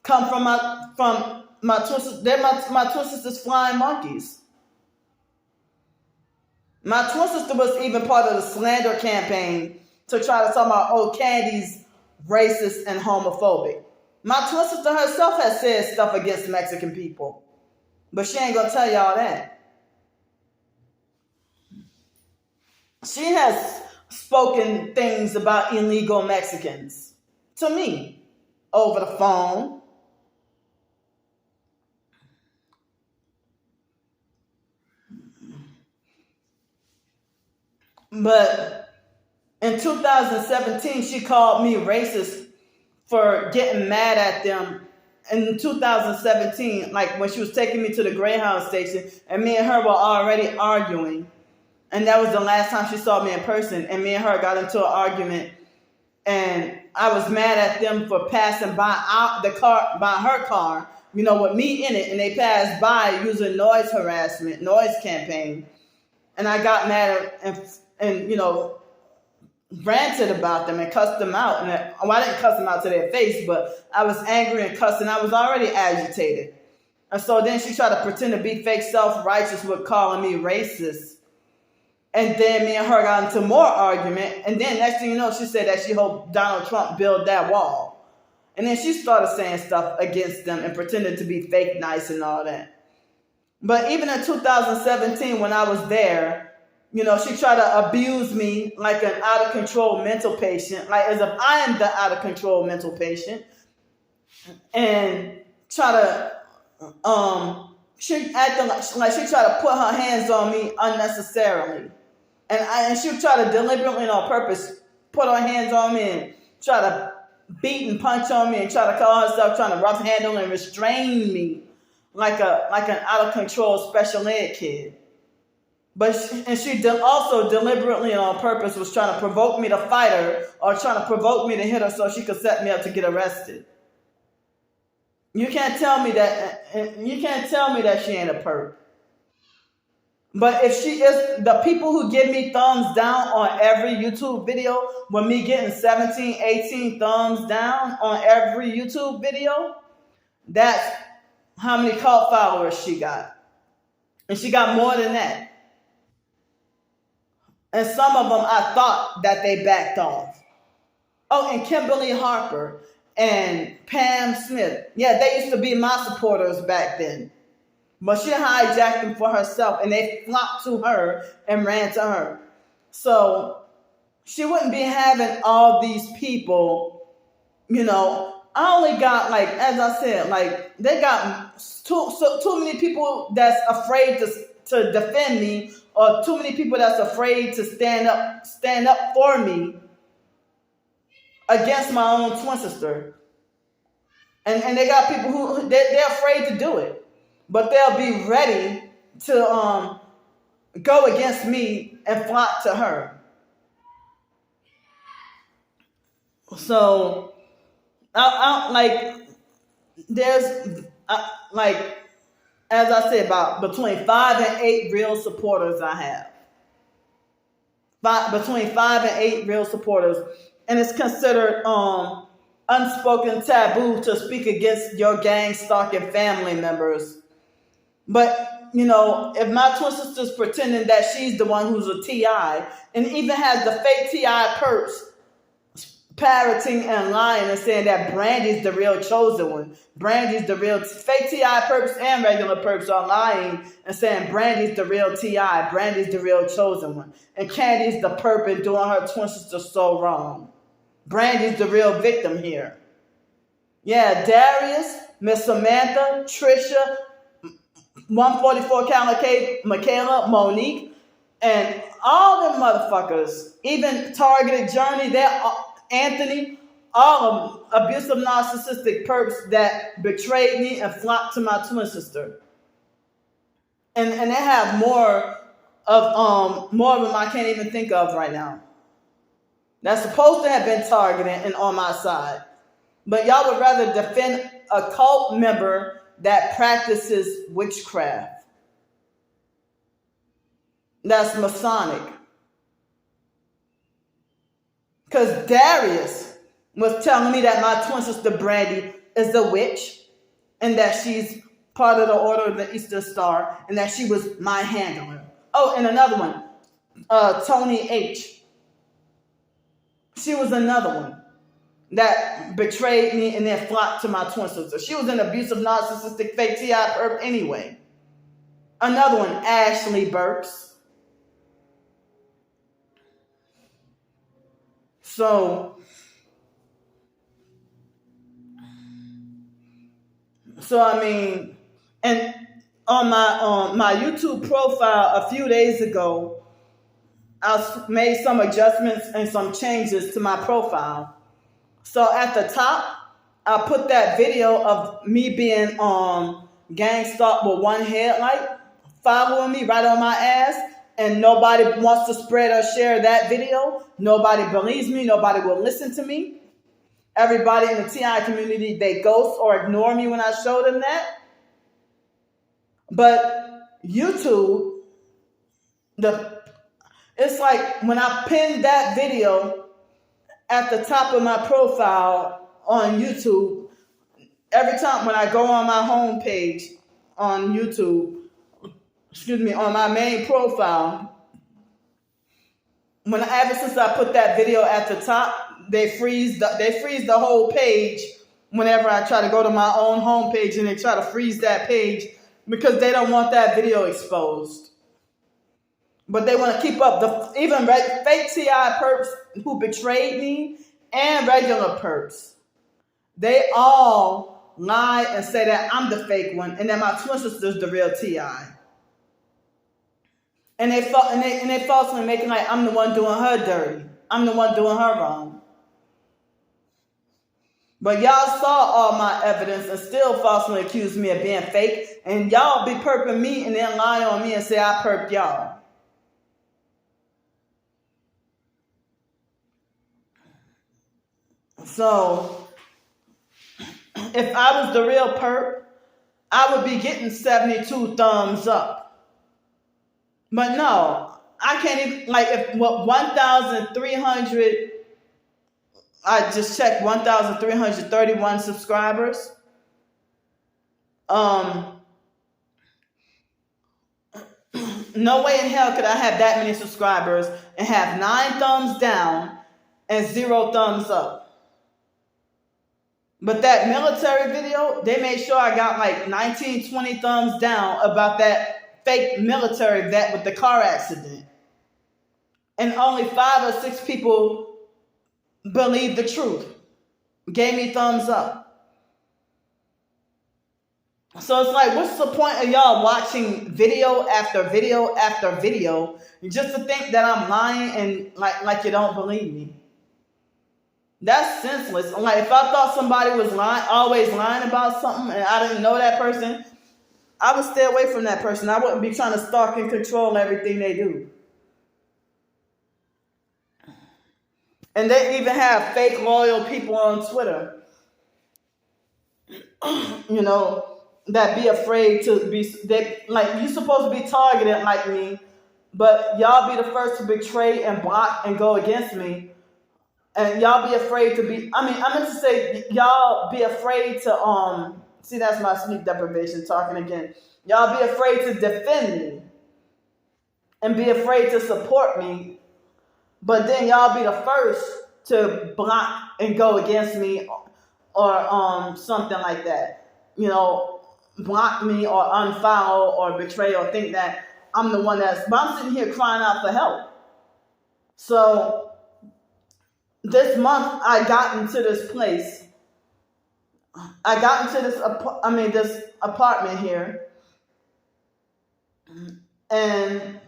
come from my twin sister. They're my twin sister's flying monkeys. My twin sister was even part of the slander campaign to try to talk about, oh, Candy's racist and homophobic. My twin sister herself has said stuff against Mexican people, but she ain't gonna tell y'all that. She has spoken things about illegal Mexicans to me over the phone. But in 2017, she called me racist for getting mad at them. In 2017, like when she was taking me to the Greyhound station, and me and her were already arguing. And that was the last time she saw me in person. And me and her got into an argument. And I was mad at them for passing by her car, with me in it. And they passed by using noise harassment, noise campaign. And I got mad and ranted about them and cussed them out. And I didn't cuss them out to their face, but I was angry and cussing. I was already agitated. And so then she tried to pretend to be fake self-righteous with calling me racist. And then me and her got into more argument. And then next thing you know, she said that she hoped Donald Trump build that wall. And then she started saying stuff against them and pretending to be fake nice and all that. But even in 2017, when I was there, she tried to abuse me like an out-of-control mental patient, like as if I am the out-of-control mental patient. And try to, she acted like she tried to put her hands on me unnecessarily. And she would try to deliberately and on purpose put her hands on me and try to beat and punch on me and try to call herself trying to rough handle and restrain me like an out-of-control special ed kid. But she also deliberately and on purpose was trying to provoke me to fight her or trying to provoke me to hit her so she could set me up to get arrested. You can't tell me that she ain't a perp. But if she is, the people who give me thumbs down on every YouTube video, with me getting 17, 18 thumbs down on every YouTube video, that's how many cult followers she got. And she got more than that. And some of them I thought that they backed off. Oh, and Kimberly Harper and Pam Smith. Yeah, they used to be my supporters back then. But she hijacked them for herself, and they flocked to her and ran to her. So she wouldn't be having all these people, I only got, like, as I said, like, they got too many people that's afraid to defend me, or too many people that's afraid to stand up for me against my own twin sister. And they got people who they're afraid to do it. But they'll be ready to go against me and flock to her. So, there's as I said, about between 5 and 8 real supporters I have. Between 5 and 8 real supporters. And it's considered unspoken taboo to speak against your gang stalking family members. But, if my twin sister's pretending that she's the one who's a TI, and even has the fake TI perps parroting and lying and saying that Brandy's the real chosen one. Brandy's the real fake TI perps and regular perps are lying and saying Brandy's the real TI, Brandy's the real chosen one. And Candy's the perp and doing her twin sister so wrong. Brandy's the real victim here. Yeah, Darius, Miss Samantha, Trisha, 144 Michaela, Monique, and all them motherfuckers, even Targeted Journey, Anthony, all of them abusive narcissistic perps that betrayed me and flocked to my twin sister. And they have more of them I can't even think of right now. That's supposed to have been targeted and on my side. But y'all would rather defend a cult member that practices witchcraft. That's Masonic. Because Darius was telling me that my twin sister Brandy is a witch and that she's part of the Order of the Eastern Star and that she was my handler. Oh, and another one, Tony H. She was another one that betrayed me and then flocked to my twin sister. She was an abusive, narcissistic, fake TI perp anyway. Another one, Ashley Burks. So I mean, and on my YouTube profile a few days ago, I made some adjustments and some changes to my profile. So at the top, I put that video of me being gang stalked with one headlight, following me right on my ass, and nobody wants to spread or share that video. Nobody believes me. Nobody will listen to me. Everybody in the TI community, they ghost or ignore me when I show them that. But YouTube, it's like when I pinned that video at the top of my profile on YouTube, every time when I go on my home page on YouTube, on my main profile, ever since I put that video at the top, they freeze the whole page whenever I try to go to my own home page, and they try to freeze that page because they don't want that video exposed. But they want to keep up even fake TI perps who betrayed me and regular perps. They all lie and say that I'm the fake one and that my twin sister's the real TI. And they falsely making like I'm the one doing her dirty. I'm the one doing her wrong. But y'all saw all my evidence and still falsely accuse me of being fake. And y'all be perping me and then lie on me and say I perped y'all. So, if I was the real perp, I would be getting 72 thumbs up. But no, I can't even, like, if 1,300, I just checked 1,331 subscribers. No way in hell could I have that many subscribers and have 9 thumbs down and 0 thumbs up. But that military video, they made sure I got like 19, 20 thumbs down about that fake military vet with the car accident. And only 5 or 6 people believed the truth, gave me thumbs up. So it's like, what's the point of y'all watching video after video after video just to think that I'm lying and like you don't believe me? That's senseless. Like, if I thought somebody was always lying about something and I didn't know that person, I would stay away from that person. I wouldn't be trying to stalk and control everything they do. And they even have fake loyal people on Twitter, you know, that be afraid to be, like, you're supposed to be targeted like me, but y'all be the first to betray and block and go against me. And y'all be afraid to be, I meant to say, y'all be afraid to, see, that's my sleep deprivation talking again. Y'all be afraid to defend me and be afraid to support me. But then y'all be the first to block and go against me or something like that. You know, block me or unfollow or betray or think that I'm the one but I'm sitting here crying out for help. So this month I got into this place. I got into this apartment here. And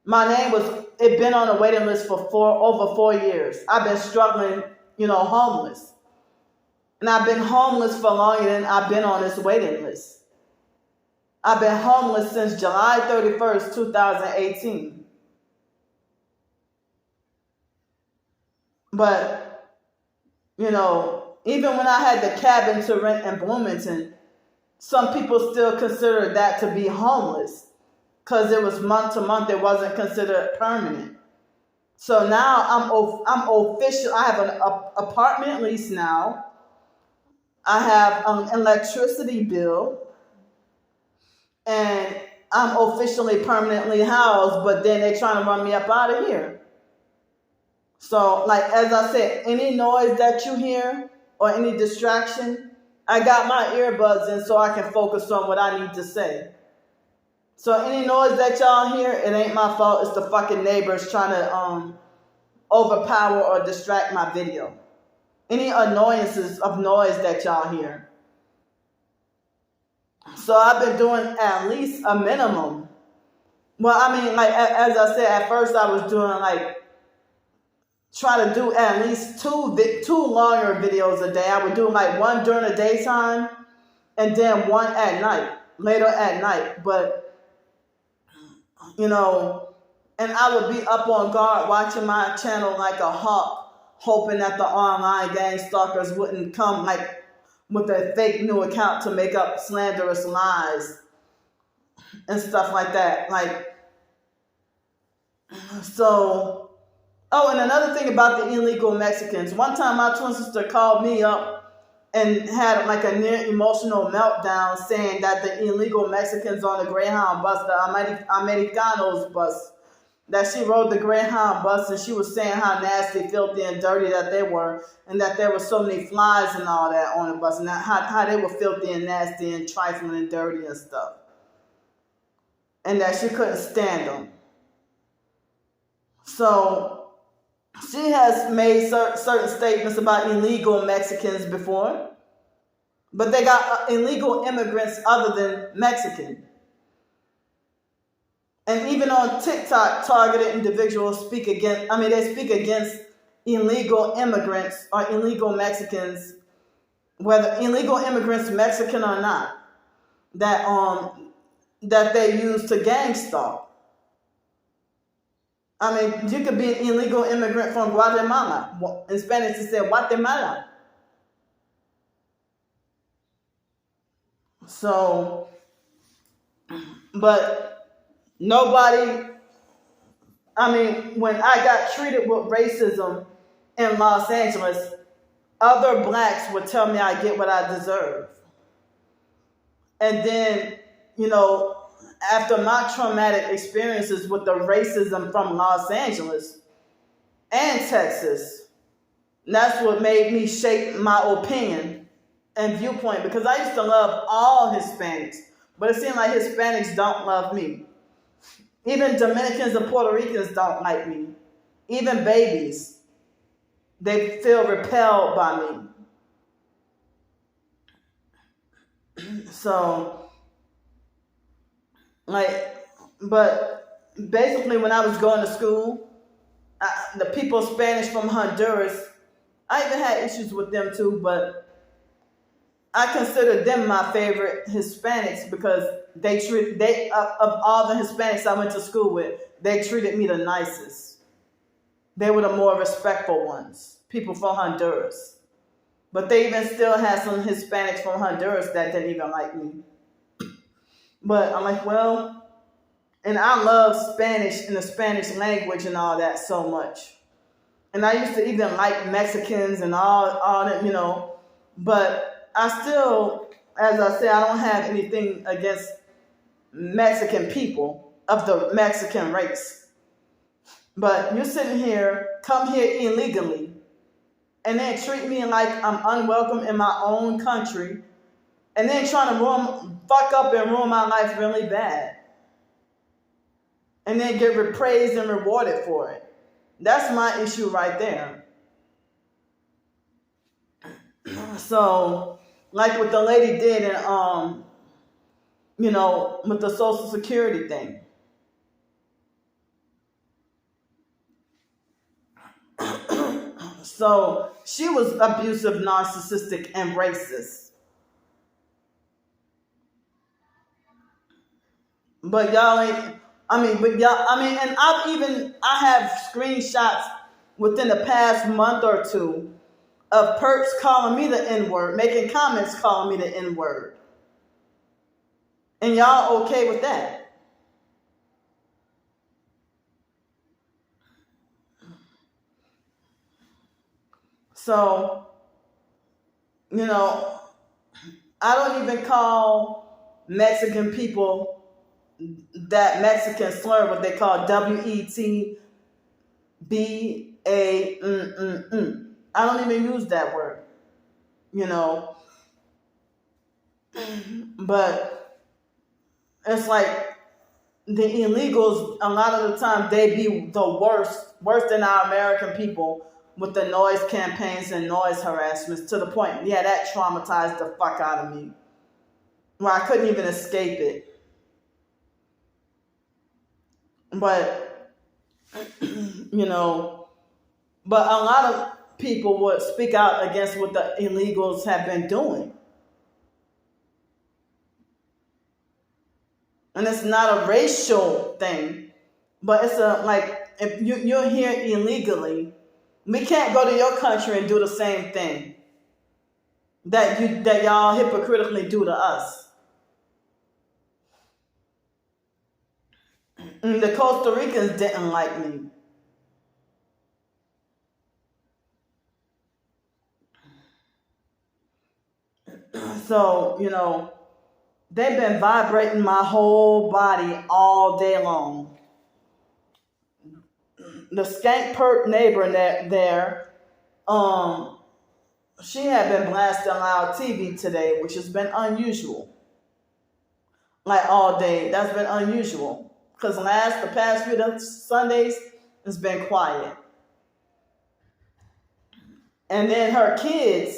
my name it been on a waiting list for over 4 years. I've been struggling, homeless. And I've been homeless for longer than I've been on this waiting list. I've been homeless since July 31st, 2018. But, even when I had the cabin to rent in Bloomington, some people still considered that to be homeless because it was month to month. It wasn't considered permanent. So now I'm official. I have an apartment lease now. I have an electricity bill, and I'm officially permanently housed. But then they're trying to run me up out of here. So, like as I said, any noise that you hear or any distraction, I got my earbuds in so I can focus on what I need to say. So any noise that y'all hear, it ain't my fault. It's the fucking neighbors trying to overpower or distract my video. Any annoyances of noise that y'all hear. So I've been doing at least a minimum. Well, I mean, like as I said, at first I was doing try to do at least two longer videos a day. I would do one during the daytime and then one at night, later at night. But, and I would be up on guard watching my channel like a hawk, hoping that the online gang stalkers wouldn't come with a fake new account to make up slanderous lies and stuff like that. Oh, and another thing about the illegal Mexicans. One time my twin sister called me up and had a near emotional meltdown saying that the illegal Mexicans on the Greyhound bus, the Americanos bus, that she rode the Greyhound bus and she was saying how nasty, filthy, and dirty that they were, and that there were so many flies and all that on the bus, and how they were filthy and nasty and trifling and dirty and stuff. And that she couldn't stand them. So she has made certain statements about illegal Mexicans before, but they got illegal immigrants other than Mexican. And even on TikTok, targeted individuals speak against illegal immigrants or illegal Mexicans, whether illegal immigrants Mexican or not, that they use to gang stalk. I mean, you could be an illegal immigrant from Guatemala. In Spanish, it said Guatemala. So, but nobody, when I got treated with racism in Los Angeles, other blacks would tell me I get what I deserve. And then, after my traumatic experiences with the racism from Los Angeles and Texas, that's what made me shape my opinion and viewpoint, because I used to love all Hispanics, but it seemed like Hispanics don't love me. Even Dominicans and Puerto Ricans don't like me. Even babies, they feel repelled by me. So, but basically when I was going to school, the people Spanish from Honduras, I even had issues with them too, but I consider them my favorite Hispanics because of all the Hispanics I went to school with, they treated me the nicest. They were the more respectful ones, people from Honduras. But they even still had some Hispanics from Honduras that didn't even like me. But I'm like, well, and I love Spanish and the Spanish language and all that so much. And I used to even like Mexicans and all that, but I still, as I said, I don't have anything against Mexican people of the Mexican race. But you're sitting here, come here illegally, and then treat me like I'm unwelcome in my own country, and then trying to fuck up and ruin my life really bad. And then get praised and rewarded for it. That's my issue right there. So, like what the lady did and with the Social Security thing. So she was abusive, narcissistic, and racist. But y'all ain't, and I have screenshots within the past month or two of perps calling me the N-word, making comments calling me the N-word. And y'all okay with that? So, I don't even call Mexican people that Mexican slur, what they call WETBA. I don't even use that word, but it's like the illegals, a lot of the time, they be the worse than our American people with the noise campaigns and noise harassments, to the point, that traumatized the fuck out of me, where I couldn't even escape it. But, but a lot of people would speak out against what the illegals have been doing. And it's not a racial thing, but it's if you're here illegally, we can't go to your country and do the same thing that y'all hypocritically do to us. And the Costa Ricans didn't like me. So, they've been vibrating my whole body all day long. The skank perp neighbor there, she had been blasting loud TV today, which has been unusual. Like all day, that's been unusual. Because the past few Sundays, it's been quiet. And then her kids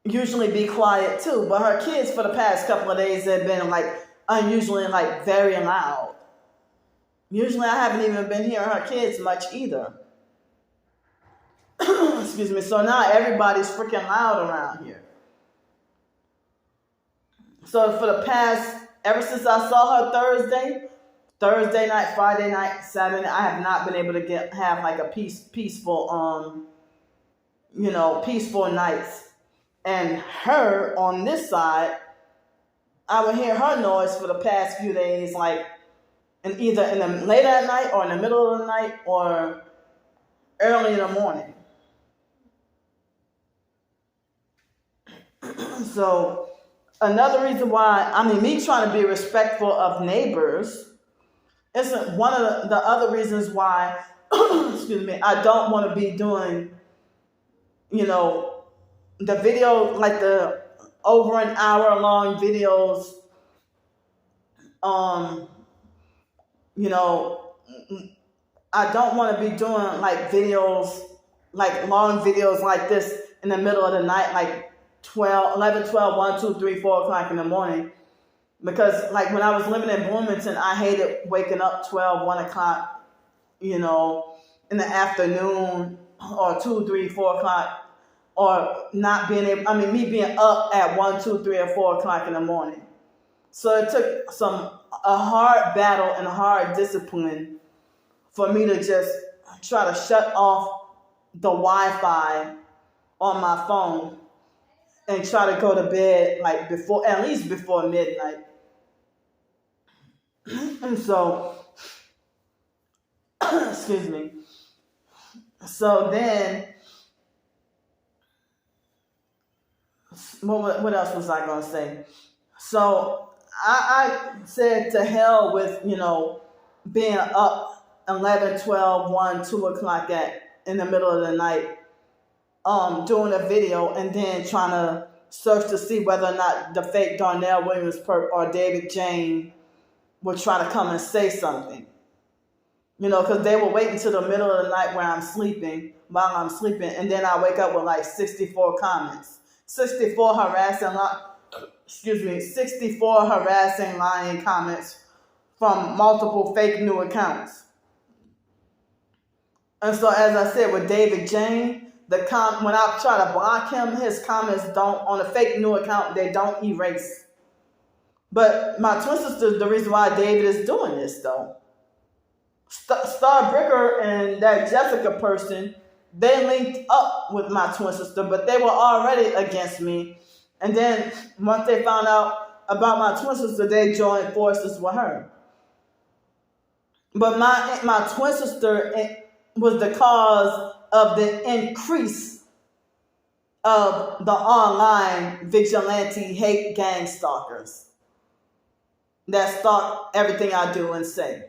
usually be quiet too, but her kids for the past couple of days have been unusually very loud. Usually I haven't even been hearing her kids much either. Excuse me. So now everybody's freaking loud around here. So for the past, ever since I saw her Thursday night, Friday night, Saturday, I have not been able to have a peaceful nights. And her on this side, I would hear her noise for the past few days, either in the late at night or in the middle of the night or early in the morning. So another reason why, me trying to be respectful of neighbors isn't one of the other reasons why, excuse me, I don't want to be doing, the video, the over an hour long videos, I don't want to be doing videos, long videos like this in the middle of the night, 11, 12, 1, 2, 3, 4 o'clock in the morning. Because when I was living in Bloomington, I hated waking up 12, 1 o'clock, in the afternoon, or 2, 3, 4 o'clock. Or not being able, me being up at 1, 2, 3, or 4 o'clock in the morning. So it took a hard battle and a hard discipline for me to just try to shut off the Wi-Fi on my phone and try to go to bed at least before midnight. And so, excuse me. So then, what else was I going to say? So I said to hell with, being up 11, 12, 1, 2 o'clock in the middle of the night, doing a video and then trying to search to see whether or not the fake Darnell Williams perp or David Jane would try to come and say something. Because they will wait until the middle of the night while I'm sleeping, and then I wake up with 64 comments. 64 harassing, lying comments from multiple fake new accounts. And so, as I said with David Jane, when I try to block him, his comments don't, on a fake new account, they don't erase. But my twin sister, the reason why David is doing this, though. Star Bricker and that Jessica person, they linked up with my twin sister, but they were already against me. And then once they found out about my twin sister, they joined forces with her. But my twin sister was the cause of the increase of the online vigilante hate gang stalkers that stalk everything I do and say.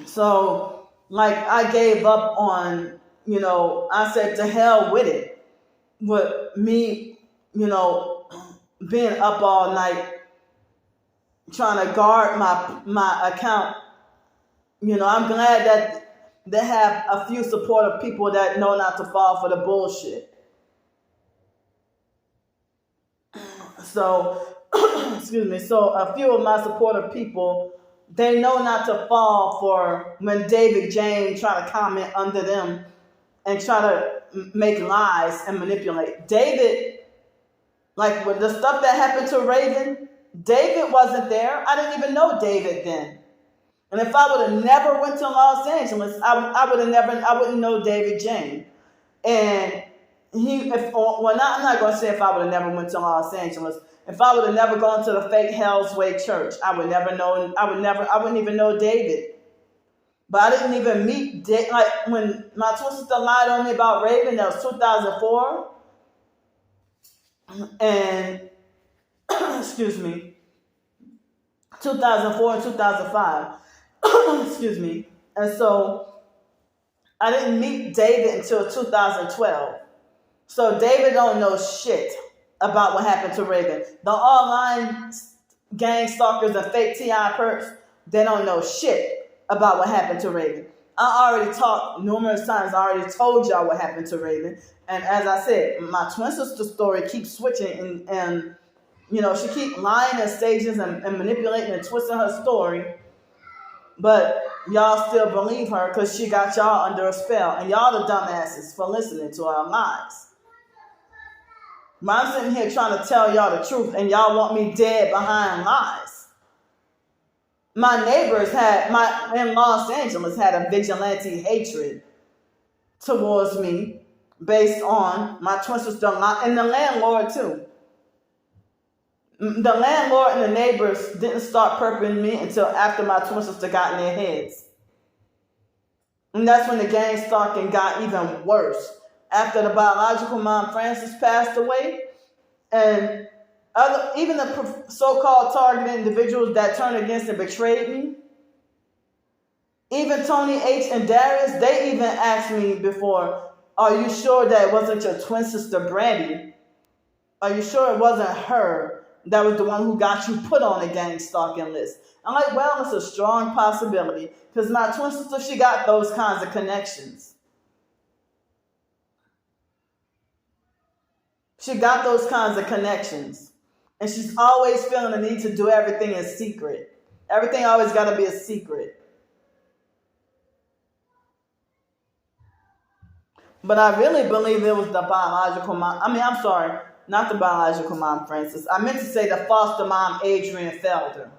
So, like, I gave up on, I said to hell with it. With me, being up all night trying to guard my account. I'm glad that they have a few supportive people that know not to fall for the bullshit. So, excuse me. So a few of my supportive people, they know not to fall for when David Jane try to comment under them and try to make lies and manipulate. David, like with the stuff that happened to Raven, David wasn't there. I didn't even know David then. And if I would have never went to Los Angeles, I wouldn't know David Jane. And I'm not going to say if I would have never went to Los Angeles. If I would have never gone to the fake Hell's Way church, I wouldn't even know David. But I didn't even meet, like when my twin sister lied on me about Raven, that was 2004. And, excuse me, 2004 and 2005. Excuse me. And so I didn't meet David until 2012. So David don't know shit about what happened to Raven. The online gang stalkers and fake T.I. perks, they don't know shit about what happened to Raven. I already talked numerous times. I already told y'all what happened to Raven. And as I said, my twin sister story keeps switching and she keeps lying in stages and manipulating and twisting her story. But y'all still believe her because she got y'all under a spell. And y'all the dumbasses for listening to her lies. But I'm sitting here trying to tell y'all the truth and y'all want me dead behind lies. My neighbors in Los Angeles had a vigilante hatred towards me based on my twin sister and the landlord too. The landlord and the neighbors didn't start perping me until after my twin sister got in their heads. And that's when the gang stalking got even worse. After the biological mom, Frances, passed away, and even the so-called targeted individuals that turned against and betrayed me, even Tony H. and Darius, they even asked me before, are you sure that it wasn't your twin sister, Brandy? Are you sure it wasn't her that was the one who got you put on a gang stalking list? I'm like, well, it's a strong possibility because my twin sister, she got those kinds of connections. She got those kinds of connections. And she's always feeling the need to do everything in secret. Everything always got to be a secret. But I really believe it was the biological mom. I'm sorry, not the biological mom, Frances. I meant to say the foster mom, Adrian Felder,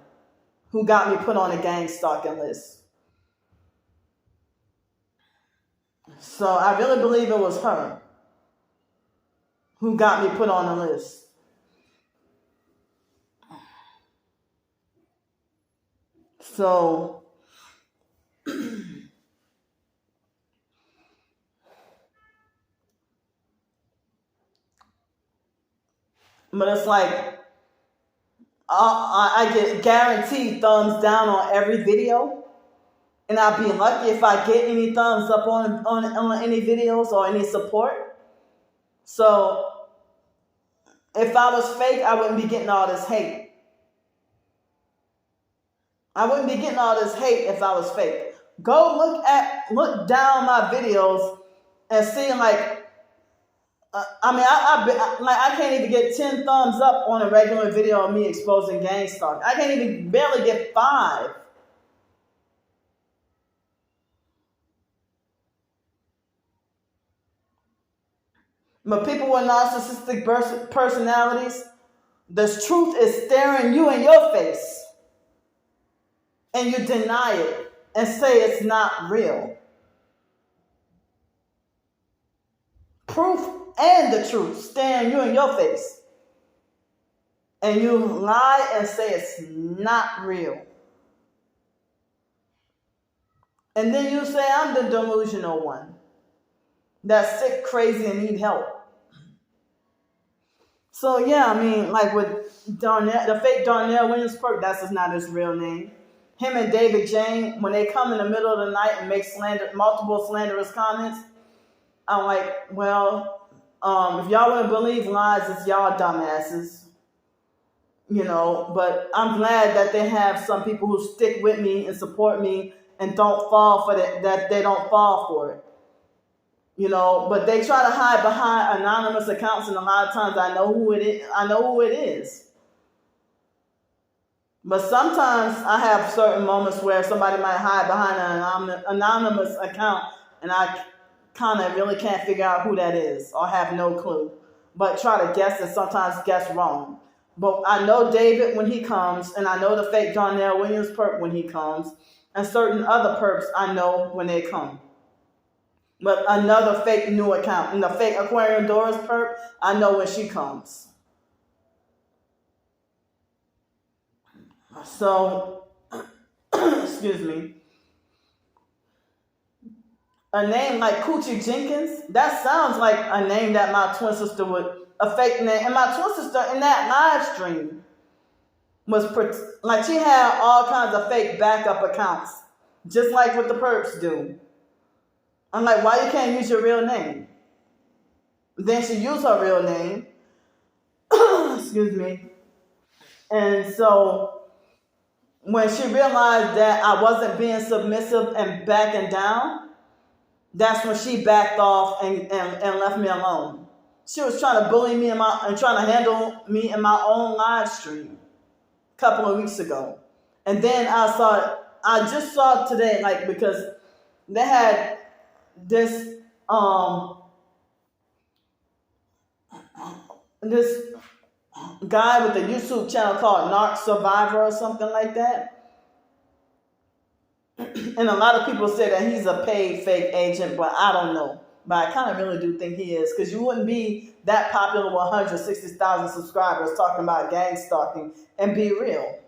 who got me put on a gang stalking list. So I really believe it was her who got me put on the list. So, but it's like, I get guaranteed thumbs down on every video. And I'd be lucky if I get any thumbs up on any videos or any support. So, if I was fake, I wouldn't be getting all this hate. I wouldn't be getting all this hate if I was fake. Go look down my videos and see I can't even get 10 thumbs up on a regular video of me exposing gang stalking. I can't even barely get 5. But people with narcissistic personalities, the truth is staring you in your face, and you deny it and say it's not real. Proof and the truth staring you in your face, and you lie and say it's not real. And then you say I'm the delusional one that's sick, crazy, and need help. So yeah, I mean, like with Darnell, the fake Darnell Williams-Perk, that's just not his real name. Him and David Jane, when they come in the middle of the night and make multiple slanderous comments, I'm like, well, if y'all want to believe lies, it's y'all dumbasses. But I'm glad that they have some people who stick with me and support me and don't fall for that they don't fall for it. But they try to hide behind anonymous accounts, and a lot of times I know who it is. But sometimes I have certain moments where somebody might hide behind an anonymous account, and I kind of really can't figure out who that is, or have no clue. But try to guess, and sometimes guess wrong. But I know David when he comes, and I know the fake Darnell Williams-Perk when he comes, and certain other perps I know when they come. But another fake new account, and the fake Aquarium Doris perp, I know when she comes. So, excuse me. A name like Coochie Jenkins, that sounds like a name that my twin sister would, a fake name. And my twin sister in that live stream was like, she had all kinds of fake backup accounts, just like what the perps do. I'm like, why you can't use your real name? Then she used her real name. Excuse me. And so when she realized that I wasn't being submissive and backing down, that's when she backed off and left me alone. She was trying to bully me and trying to handle me in my own live stream a couple of weeks ago. And then I just saw it today, like, because they had this guy with a YouTube channel called Narc Survivor or something like that. And a lot of people say that he's a paid fake agent, but I don't know. But I kind of really do think he is, because you wouldn't be that popular with 160,000 subscribers talking about gang stalking and be real.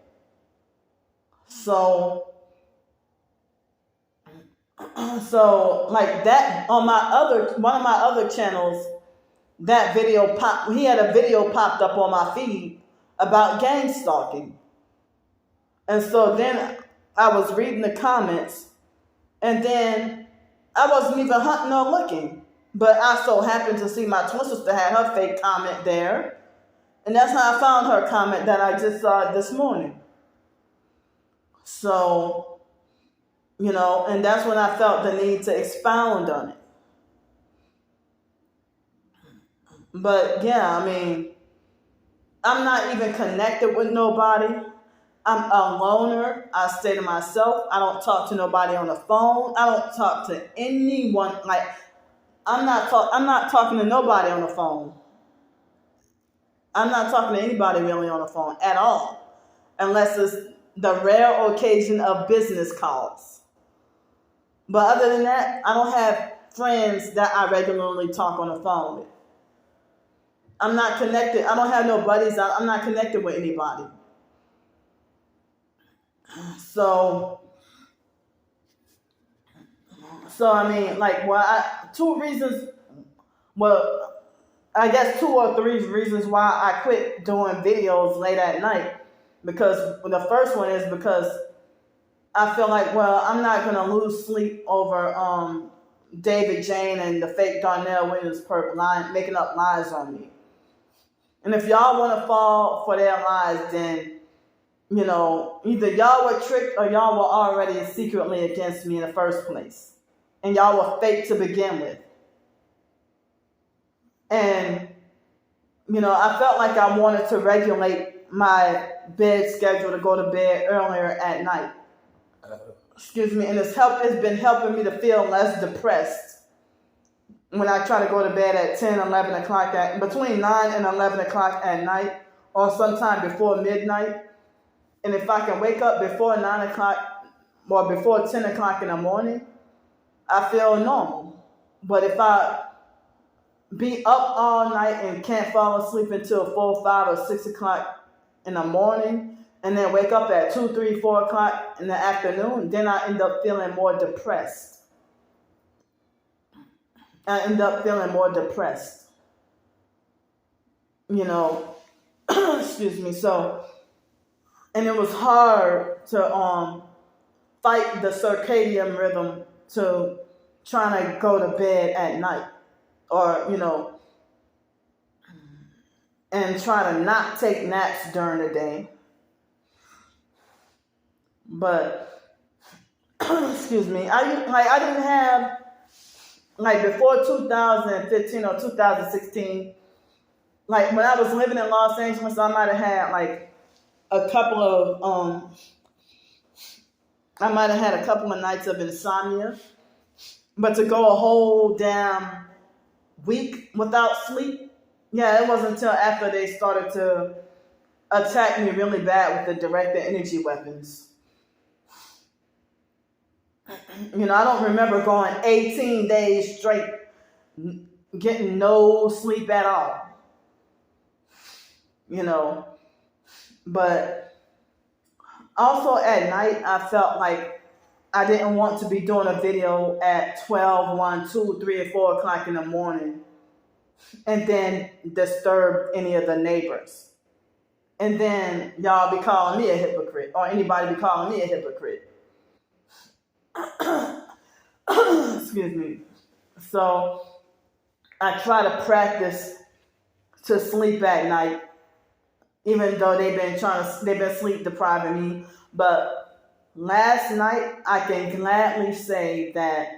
So like that on one of my other channels, that video he had a video popped up on my feed about gang stalking. And so then I was reading the comments, and then I wasn't even hunting or looking, but I so happened to see my twin sister had her fake comment there, and that's how I found her comment that I just saw this morning. So, and that's when I felt the need to expound on it. But yeah, I mean, I'm not even connected with nobody. I'm a loner. I stay to myself. I don't talk to nobody on the phone. I don't talk to anyone. Like, I'm not talking to nobody on the phone. I'm not talking to anybody really on the phone at all, unless it's the rare occasion of business calls. But other than that, I don't have friends that I regularly talk on the phone with. I'm not connected. I don't have no buddies. I'm not connected with anybody. So I mean, like, I guess 2 or 3 reasons why I quit doing videos late at night. Because the first one is because I feel like, well, I'm not going to lose sleep over David Jane and the fake Darnell Williams-Perk making up lies on me. And if y'all want to fall for their lies, then, either y'all were tricked or y'all were already secretly against me in the first place. And y'all were fake to begin with. And, I felt like I wanted to regulate my bed schedule to go to bed earlier at night. Excuse me. And it's been helping me to feel less depressed when I try to go to bed at 10, 11 o'clock, between 9 and 11 o'clock at night, or sometime before midnight. And if I can wake up before 9 o'clock or before 10 o'clock in the morning, I feel normal. But if I be up all night and can't fall asleep until 4, 5, or 6 o'clock in the morning, and then wake up at 2, 3, 4 o'clock in the afternoon, then I end up feeling more depressed. Excuse me. So, and it was hard to fight the circadian rhythm to trying to go to bed at night, or and try to not take naps during the day. But excuse me, I didn't have, like, before 2015 or 2016, like when I was living in Los Angeles, I might have had like a couple of nights of insomnia. But to go a whole damn week without sleep, yeah, it wasn't until after they started to attack me really bad with the directed energy weapons. I don't remember going 18 days straight getting no sleep at all. But also at night, I felt like I didn't want to be doing a video at 12, 1, 2, 3, or 4 o'clock in the morning and then disturb any of the neighbors. And then y'all be calling me a hypocrite, or anybody be calling me a hypocrite. Excuse me. So I try to practice to sleep at night, even though they've been sleep depriving me. But last night, I can gladly say that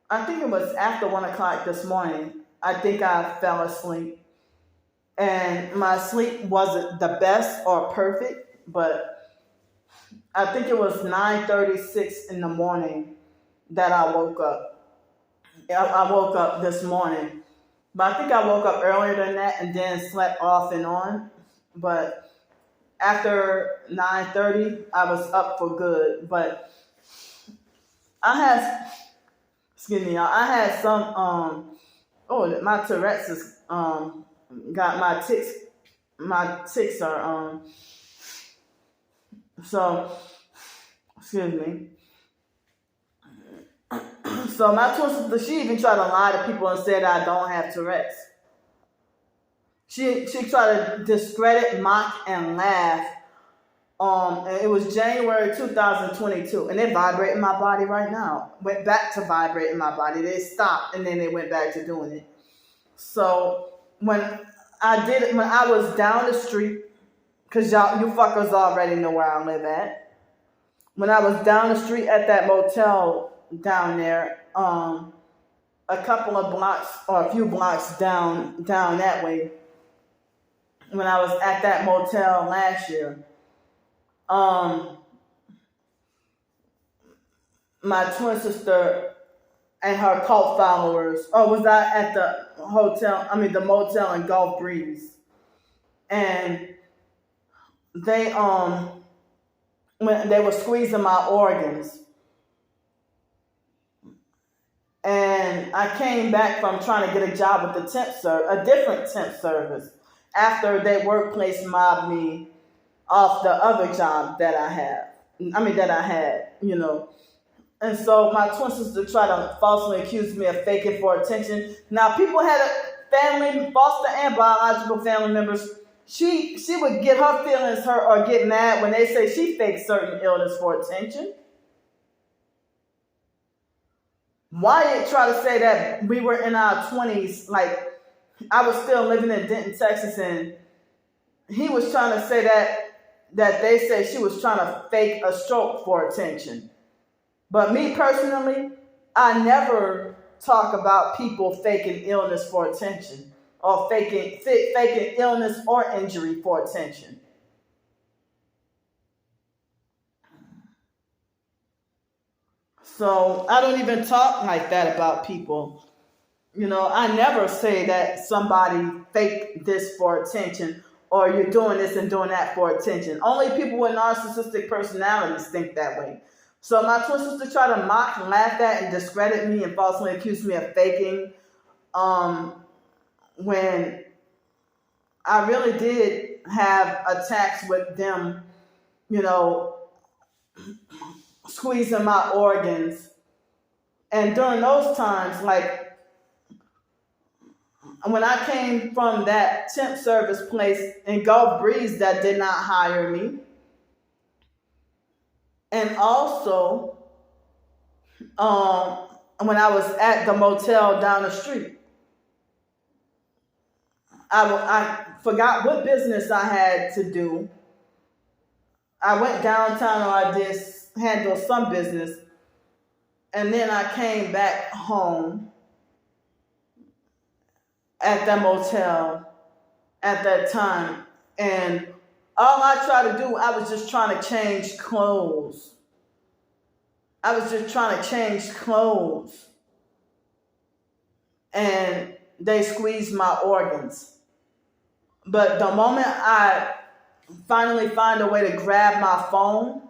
I think it was after 1 o'clock this morning, I think I fell asleep. And my sleep wasn't the best or perfect, but I think it was 9:36 in the morning that I woke up. I woke up this morning. But I think I woke up earlier than that and then slept off and on. But after 9:30, I was up for good. But I had some, my Tourette's is, got my ticks are, so, excuse me. So my twin sister, she even tried to lie to people and said I don't have Tourette's. She tried to discredit, mock, and laugh. And it was January 2022, and they vibrating my body right now. Went back to vibrating my body. They stopped, and then they went back to doing it. So when I was down the street, because you fuckers already know where I live at. When I was down the street at that motel down there, a couple of blocks or a few blocks down that way, when I was at that motel last year, my twin sister and her cult followers, was I at the motel in Gulf Breeze, and they when they were squeezing my organs, and I came back from trying to get a job with a different temp service, after their workplace mobbed me off the other job that I had, And so my twin sister tried to falsely accuse me of faking for attention. Now, people had a family, foster and biological family members. She would get her feelings hurt or get mad when they say she faked certain illness for attention. Wyatt tried to say that we were in our 20s, like I was still living in Denton, Texas, and he was trying to say that they say she was trying to fake a stroke for attention. But me personally, I never talk about people faking illness for attention, or faking illness or injury for attention. So I don't even talk like that about people. I never say that somebody faked this for attention or you're doing this and doing that for attention. Only people with narcissistic personalities think that way. So my twin sister tried to mock, laugh at, and discredit me and falsely accuse me of faking when I really did have attacks with them, squeezing my organs. And during those times, like when I came from that temp service place in Gulf Breeze that did not hire me, and also when I was at the motel down the street, I forgot what business I had to do. I went downtown or I did handle some business, and then I came back home at that motel at that time. And all I tried to do, I was just trying to change clothes. And they squeezed my organs. But the moment I finally find a way to grab my phone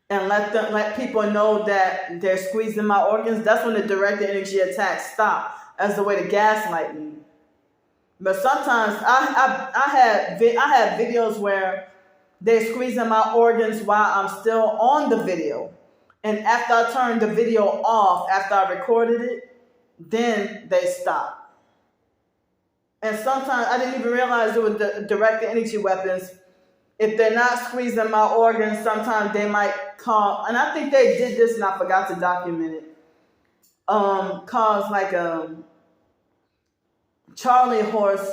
and let people know that they're squeezing my organs, that's when the direct energy attacks stop, as a way to gaslight me. But sometimes I had videos where they're squeezing my organs while I'm still on the video. And after I turned the video off, after I recorded it, then they stop. And sometimes I didn't even realize it was the direct energy weapons. If they're not squeezing my organs, sometimes they might call, and I think they did this and I forgot to document it, cause like a Charlie horse,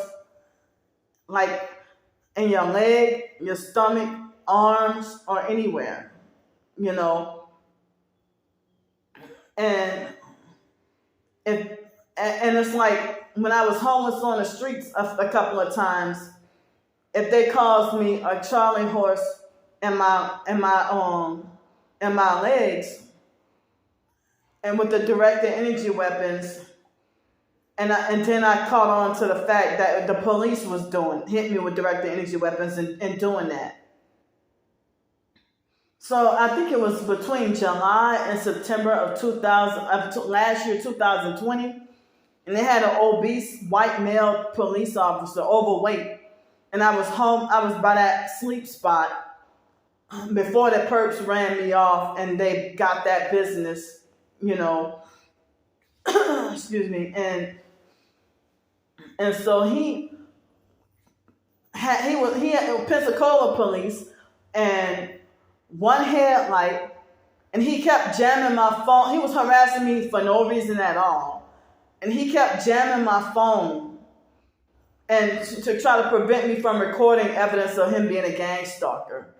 like in your leg, your stomach, arms, or anywhere, And it's like when I was homeless on the streets a couple of times, if they caused me a Charlie horse in my legs, and with the direct energy weapons, and then I caught on to the fact that the police was hit me with direct energy weapons and doing that. So I think it was between July and September of last year, 2020, and they had an obese white male police officer, overweight, and I was home. I was by that sleep spot before the perps ran me off, and they got that business, excuse me, and so he had Pensacola police and one headlight, and he kept jamming my phone. He was harassing me for no reason at all, and he kept jamming my phone and to try to prevent me from recording evidence of him being a gang stalker.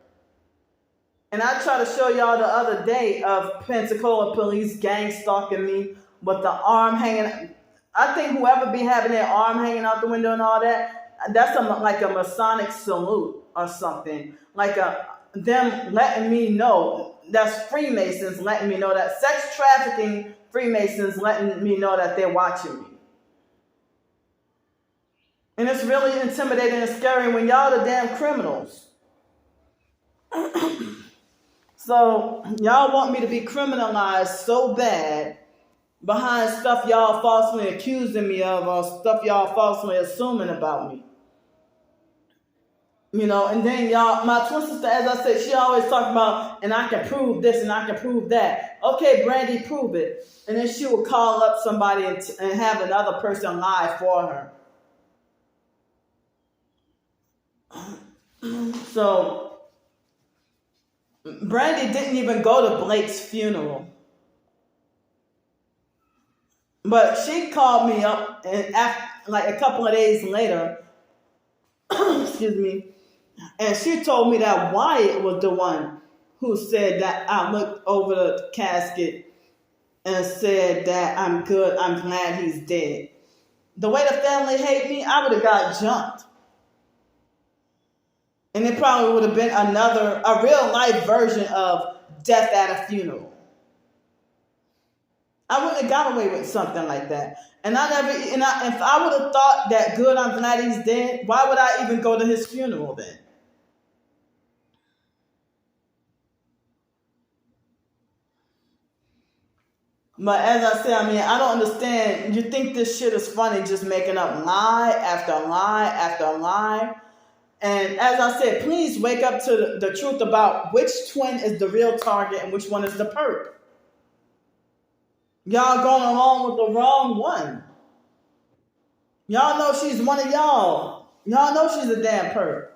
And I tried to show y'all the other day of Pensacola police gang stalking me with the arm hanging. I think whoever be having their arm hanging out the window and all that, that's like a Masonic salute or something. Like them letting me know, that's Freemasons letting me know, that sex trafficking Freemasons letting me know that they're watching me. And it's really intimidating and scary when y'all the damn criminals. So y'all want me to be criminalized so bad behind stuff y'all falsely accusing me of or stuff y'all falsely assuming about me. And then y'all, my twin sister, as I said, she always talk about, and I can prove this and I can prove that. Okay, Brandy, prove it. And then she will call up somebody and have another person lie for her. So, Brandy didn't even go to Blake's funeral. But she called me up and like a couple of days later, excuse me, and she told me that Wyatt was the one who said that I looked over the casket and said that I'm good, I'm glad he's dead. The way the family hate me, I would have got jumped. And it probably would have been a real life version of death at a funeral. I wouldn't have got away with something like that. And if I would have thought that good, I'm glad he's dead, why would I even go to his funeral then? But as I said, I don't understand. You think this shit is funny, just making up lie after lie after lie. And as I said, please wake up to the truth about which twin is the real target and which one is the perp. Y'all going along with the wrong one. Y'all know she's one of y'all. Y'all know she's a damn perp.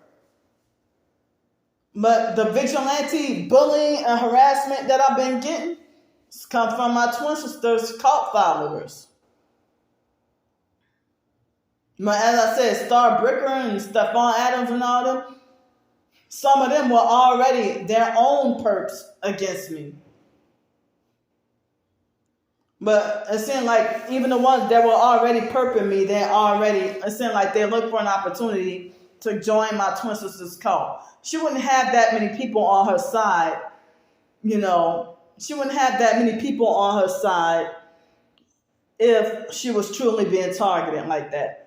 But the vigilante bullying and harassment that I've been getting come from my twin sister's cult followers. But as I said, Star Bricker and Stephon Adams and all them, some of them were already their own perps against me. But it seemed like even the ones that were already perping me, it seemed like they looked for an opportunity to join my twin sister's cult. She wouldn't have that many people on her side, She wouldn't have that many people on her side if she was truly being targeted like that.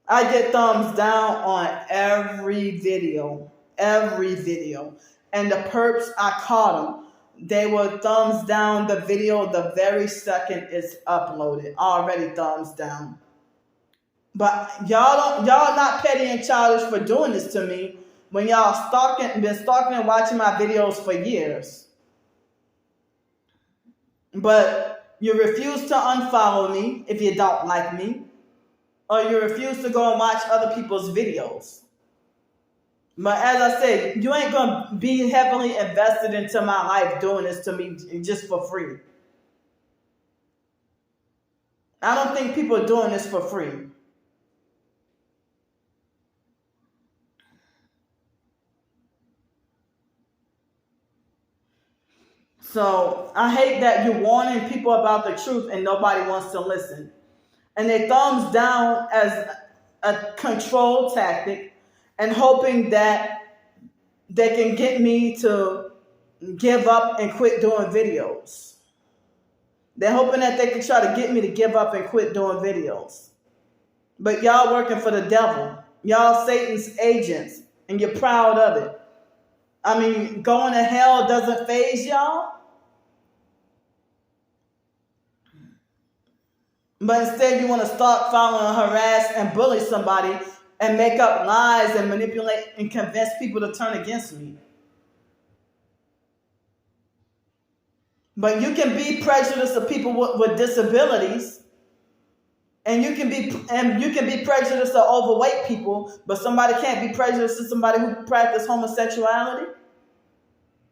I get thumbs down on every video. And the perps, I caught them. They will thumbs down the video the very second it's uploaded. Already thumbs down. But y'all not petty and childish for doing this to me when y'all been stalking and watching my videos for years. But you refuse to unfollow me if you don't like me, or you refuse to go and watch other people's videos. But as I said, you ain't going to be heavily invested into my life doing this to me just for free. I don't think people are doing this for free. So I hate that you're warning people about the truth and nobody wants to listen. And they thumbs down as a control tactic and hoping that they can get me to give up and quit doing videos. They're hoping that they can try to get me to give up and quit doing videos. But y'all working for the devil. Y'all Satan's agents, and you're proud of it. Going to hell doesn't faze y'all. But instead you want to stalk, follow, and harass and bully somebody and make up lies and manipulate and convince people to turn against me. But you can be prejudiced of people with disabilities, and you can be prejudiced of overweight people, but somebody can't be prejudiced to somebody who practices homosexuality.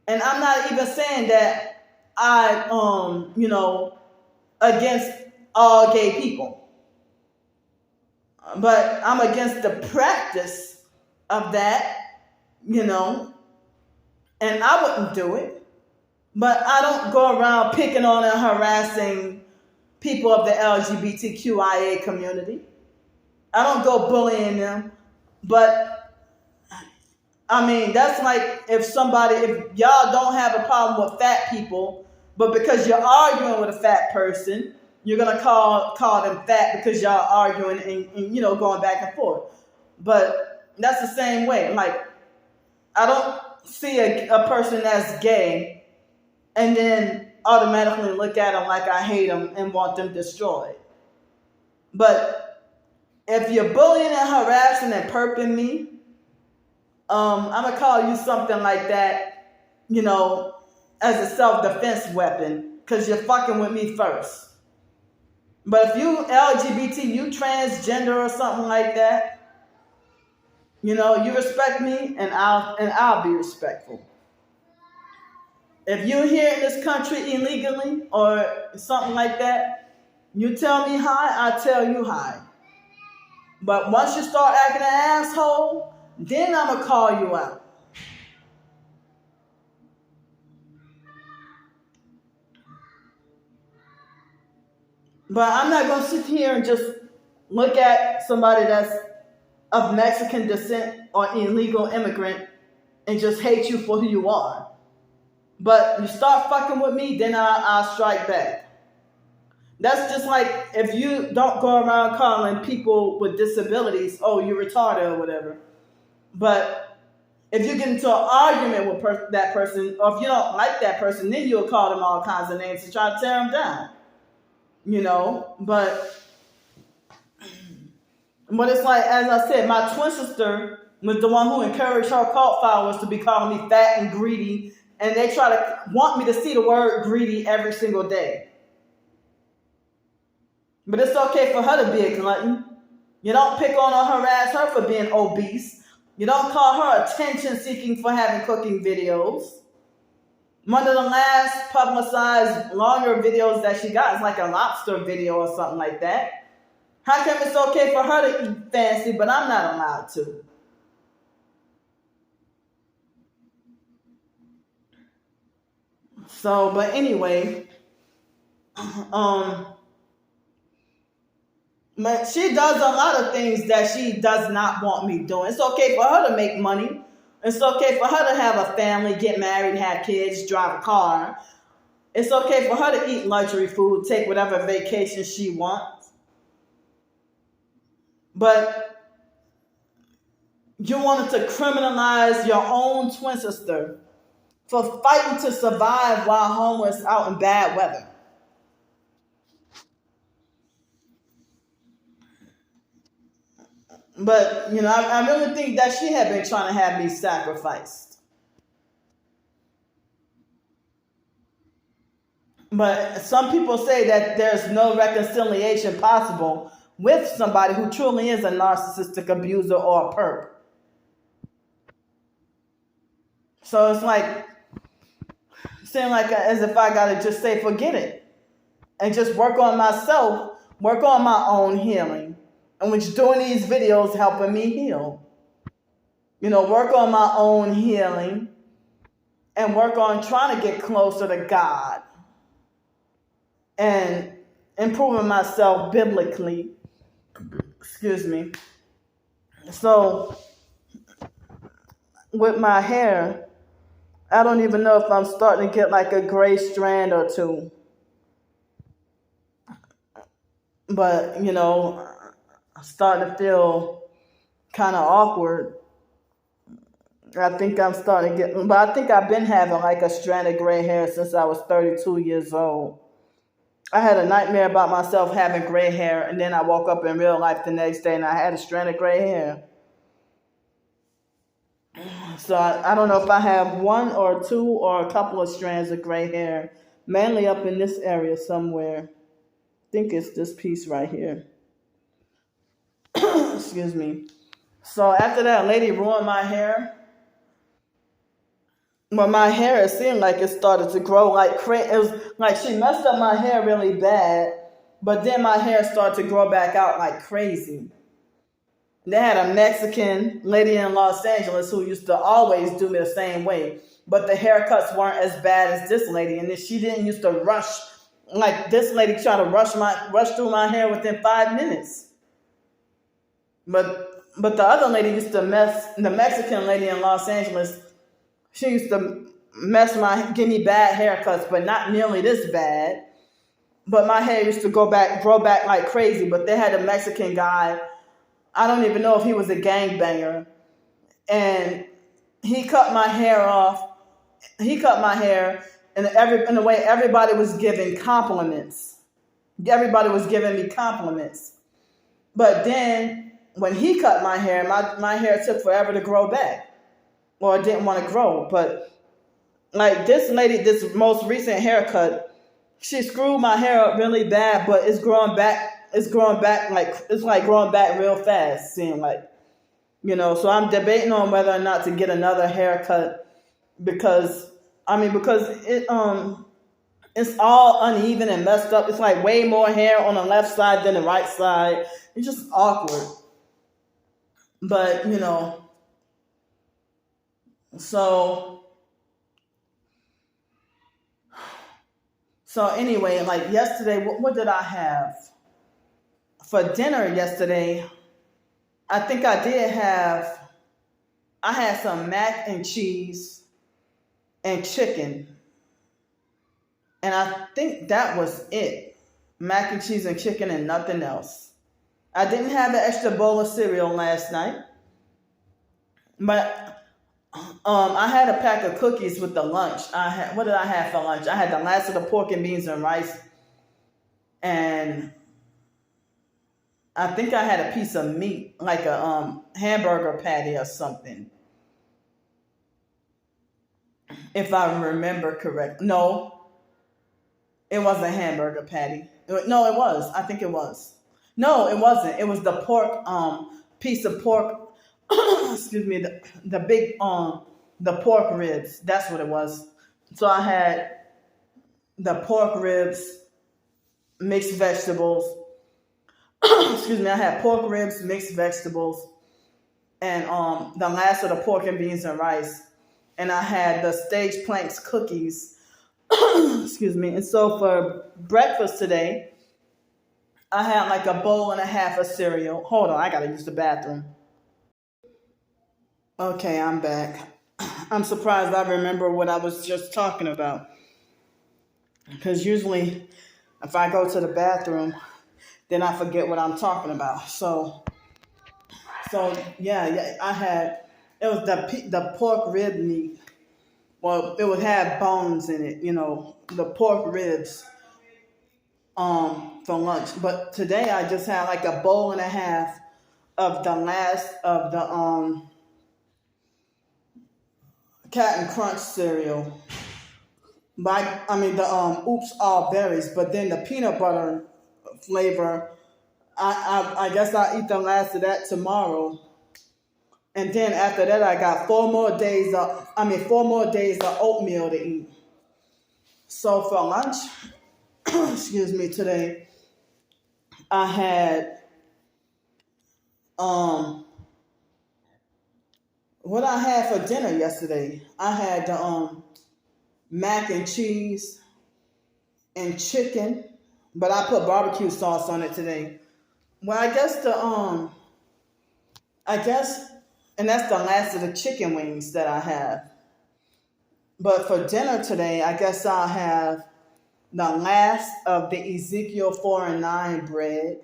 And I'm not even saying that against all gay people. But I'm against the practice of that, and I wouldn't do it. But I don't go around picking on and harassing people of the LGBTQIA community. I don't go bullying them. But, that's like if y'all don't have a problem with fat people, but because you're arguing with a fat person, you're going to call them fat because y'all arguing and going back and forth. But that's the same way. Like, I don't see a person that's gay and then automatically look at them like I hate them and want them destroyed. But if you're bullying and harassing and perping me, I'm going to call you something like that, as a self-defense weapon because you're fucking with me first. But if you LGBT, you transgender or something like that, you respect me and I'll be respectful. If you're here in this country illegally or something like that, you tell me hi, I tell you hi. But once you start acting an asshole, then I'm going to call you out. But I'm not going to sit here and just look at somebody that's of Mexican descent or illegal immigrant and just hate you for who you are. But you start fucking with me, then I'll strike back. That's just like if you don't go around calling people with disabilities, oh, you're retarded or whatever. But if you get into an argument with that person, or if you don't like that person, then you'll call them all kinds of names to try to tear them down. But it's like, as I said, my twin sister was the one who encouraged her cult followers to be calling me fat and greedy, and they try to want me to see the word greedy every single day. But it's okay for her to be a glutton. You don't pick on or harass her for being obese. You don't call her attention seeking for having cooking videos. One of the last publicized longer videos that she got is like a lobster video or something like that. How come it's okay for her to eat fancy, but I'm not allowed to? So, but anyway, but she does a lot of things that she does not want me doing. It's okay for her to make money. It's okay for her to have a family, get married, have kids, drive a car. It's okay for her to eat luxury food, take whatever vacation she wants. But you wanted to criminalize your own twin sister for fighting to survive while homeless out in bad weather. But, I really think that she had been trying to have me sacrificed. But some people say that there's no reconciliation possible with somebody who truly is a narcissistic abuser or a perp. So it's like, seem like as if I gotta just say forget it and just work on myself, work on my own healing, and which doing these videos helping me heal. Work on my own healing and work on trying to get closer to God and improving myself biblically. Excuse me. So with my hair, I don't even know if I'm starting to get like a gray strand or two. But, I'm starting to feel kind of awkward. I think I'm starting to get, but I think I've been having like a strand of gray hair since I was 32 years old. I had a nightmare about myself having gray hair, and then I woke up in real life the next day and I had a strand of gray hair. So I don't know if I have one or two or a couple of strands of gray hair, mainly up in this area somewhere. I think it's this piece right here. Excuse me. So after that lady ruined my hair, well, my hair, it seemed like it started to grow like crazy. It was like she messed up my hair really bad, but then my hair started to grow back out like crazy. They had a Mexican lady in Los Angeles who used to always do me the same way, but the haircuts weren't as bad as this lady, and then she didn't used to rush like this lady tried to rush through my hair within 5 minutes. But the other lady used to the Mexican lady in Los Angeles. She used to give me bad haircuts, but not nearly this bad. But my hair used to grow back like crazy. But they had a Mexican guy. I don't even know if he was a gangbanger. And he cut my hair off. He cut my hair in the way everybody was giving compliments. Everybody was giving me compliments. But then when he cut my hair, my hair took forever to grow back. Or I didn't want to grow. But like this lady, this most recent haircut, she screwed my hair up really bad, but it's growing back growing back real fast, seemed like. So I'm debating on whether or not to get another haircut because it's all uneven and messed up. It's like way more hair on the left side than the right side. It's just awkward. But, So anyway, like yesterday, what did I have? For dinner yesterday, I think I had some mac and cheese and chicken. And I think that was it. mac and cheese and chicken and nothing else. I didn't have an extra bowl of cereal last night, but I had a pack of cookies with the lunch. What did I have for lunch? I had the last of the pork and beans and rice, and I think I had a piece of meat, like a hamburger patty or something, if I remember correct. No, it wasn't a hamburger patty. No, it was. I think it was. No, it wasn't. It was the pork, piece of pork. Excuse me, the big, the pork ribs. That's what it was. So I had the pork ribs, mixed vegetables. Excuse me, I had pork ribs, mixed vegetables, and the last of the pork and beans and rice. And I had the stage planks cookies. Excuse me. And so for breakfast today, I had like a bowl and a half of cereal. Hold on, I gotta use the bathroom. Okay, I'm back. I'm surprised I remember what I was just talking about. Because usually, if I go to the bathroom, then I forget what I'm talking about. So yeah, I had, it was the pork rib meat. Well, it would have bones in it, the pork ribs for lunch. But today I just had like a bowl and a half of the last of the Captain Crunch cereal. But the Oops All Berries, but then the peanut butter flavor, I guess I'll eat the last of that tomorrow. And then after that I got 4 more days of oatmeal to eat. So for lunch, excuse me, today I had what I had for dinner yesterday. I had the mac and cheese and chicken, but I put barbecue sauce on it today. Well, I guess, and that's the last of the chicken wings that I have. But for dinner today, I guess I'll have the last of the Ezekiel 4 and 9 bread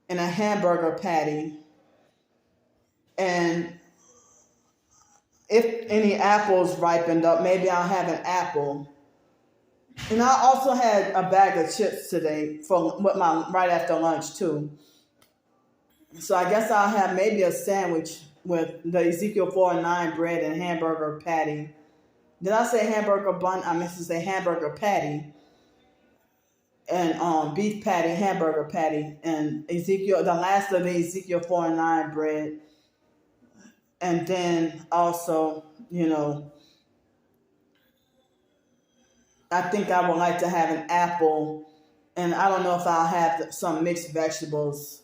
and a hamburger patty. And if any apples ripened up, maybe I'll have an apple. And I also had a bag of chips today right after lunch too. So I guess I'll have maybe a sandwich with the Ezekiel 4 and 9 bread and hamburger patty. Did I say hamburger bun? I meant to say hamburger patty. And beef patty, hamburger patty, and the last of the Ezekiel 4 and 9 bread. And then also, I think I would like to have an apple, and I don't know if I'll have some mixed vegetables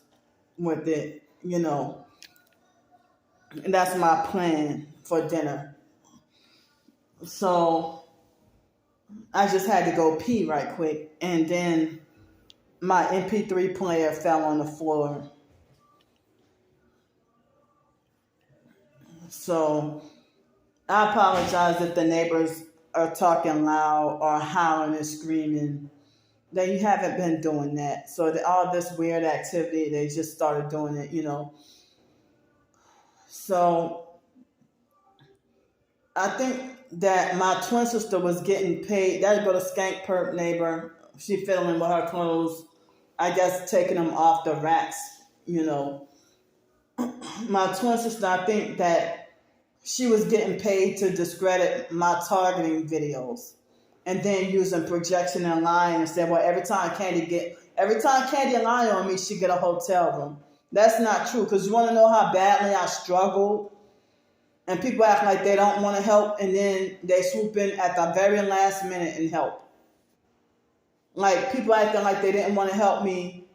with it, And that's my plan for dinner. So I just had to go pee right quick, and then my MP3 player fell on the floor. So I apologize if the neighbors are talking loud or howling and screaming. They haven't been doing that. So all this weird activity, they just started doing it, So I think that my twin sister was getting paid. That'd go to Skank Perp neighbor. She fiddling with her clothes. I guess taking them off the racks, My twin sister, I think that she was getting paid to discredit my targeting videos, and then using projection and lying and saying, well, every time Candy lie on me, she get a hotel room. That's not true, because you want to know how badly I struggled? And people act like they don't want to help, and then they swoop in at the very last minute and help. Like, people acting like they didn't want to help me,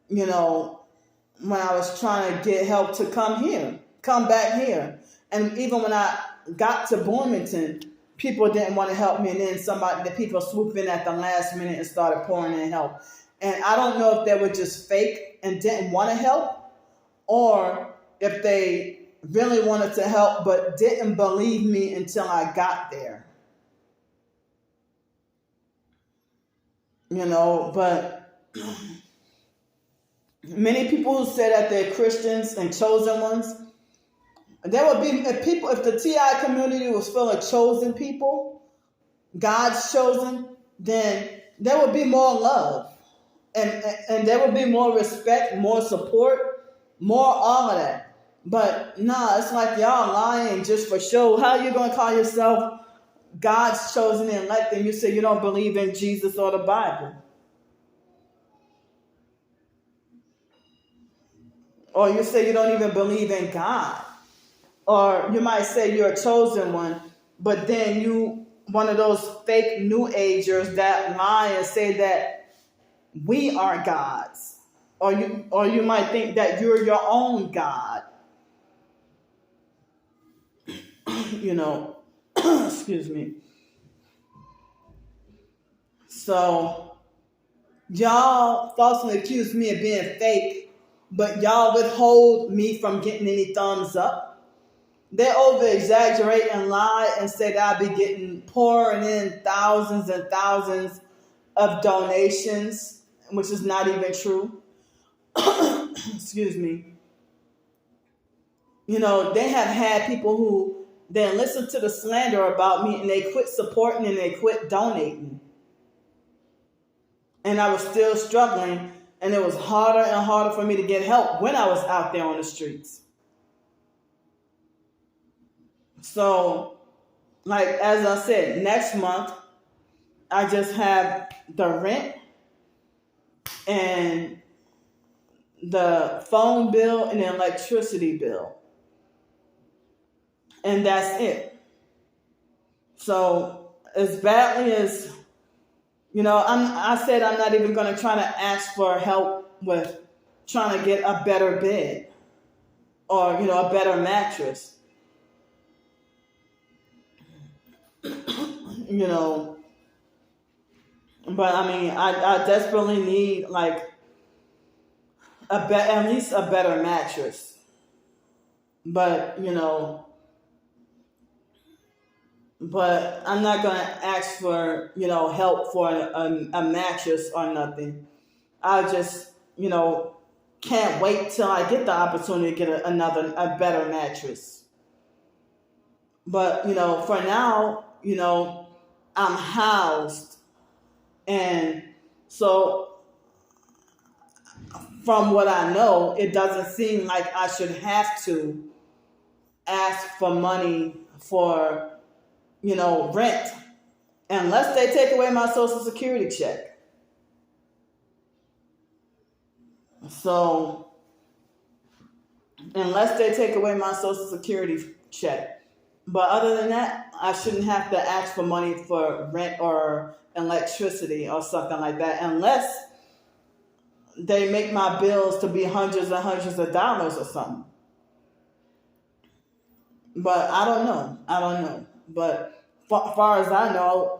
when I was trying to get help to come back here. And even when I got to Bloomington, people didn't want to help me, and then the people swooped in at the last minute and started pouring in help. And I don't know if they were just fake and didn't want to help, or if they really wanted to help but didn't believe me until I got there. But many people who say that they're Christians and chosen ones, there would be if the TI community was full of chosen people, God's chosen, then there would be more love, and there would be more respect, more support, more all of that. But nah, it's like y'all lying just for show. How you gonna call yourself God's chosen and elect, and you say you don't believe in Jesus or the Bible? Or you say you don't even believe in God. Or you might say you're a chosen one, but then you one of those fake New Agers that lie and say that we are gods. Or you might think that you're your own God. Excuse me. So y'all falsely accuse me of being fake, but y'all withhold me from getting any thumbs up. They over exaggerate and lie and say that I be pouring in thousands and thousands of donations, which is not even true. Excuse me. They have had people who then listen to the slander about me and they quit supporting and they quit donating. And I was still struggling, and it was harder and harder for me to get help when I was out there on the streets. So, like, as I said, next month, I just have the rent and the phone bill and the electricity bill. And that's it. So, as badly as, I said I'm not even going to try to ask for help with trying to get a better bed or, a better mattress. But I mean, I desperately need at least a better mattress. But but I'm not gonna ask for help for a mattress or nothing. I just can't wait till I get the opportunity to get a better mattress. But for now, I'm housed. And so from what I know, it doesn't seem like I should have to ask for money for, rent unless they take away my Social Security check. So unless they take away my Social Security check. But other than that, I shouldn't have to ask for money for rent or electricity or something like that, unless they make my bills to be hundreds and hundreds of dollars or something. But I don't know. But far as I know,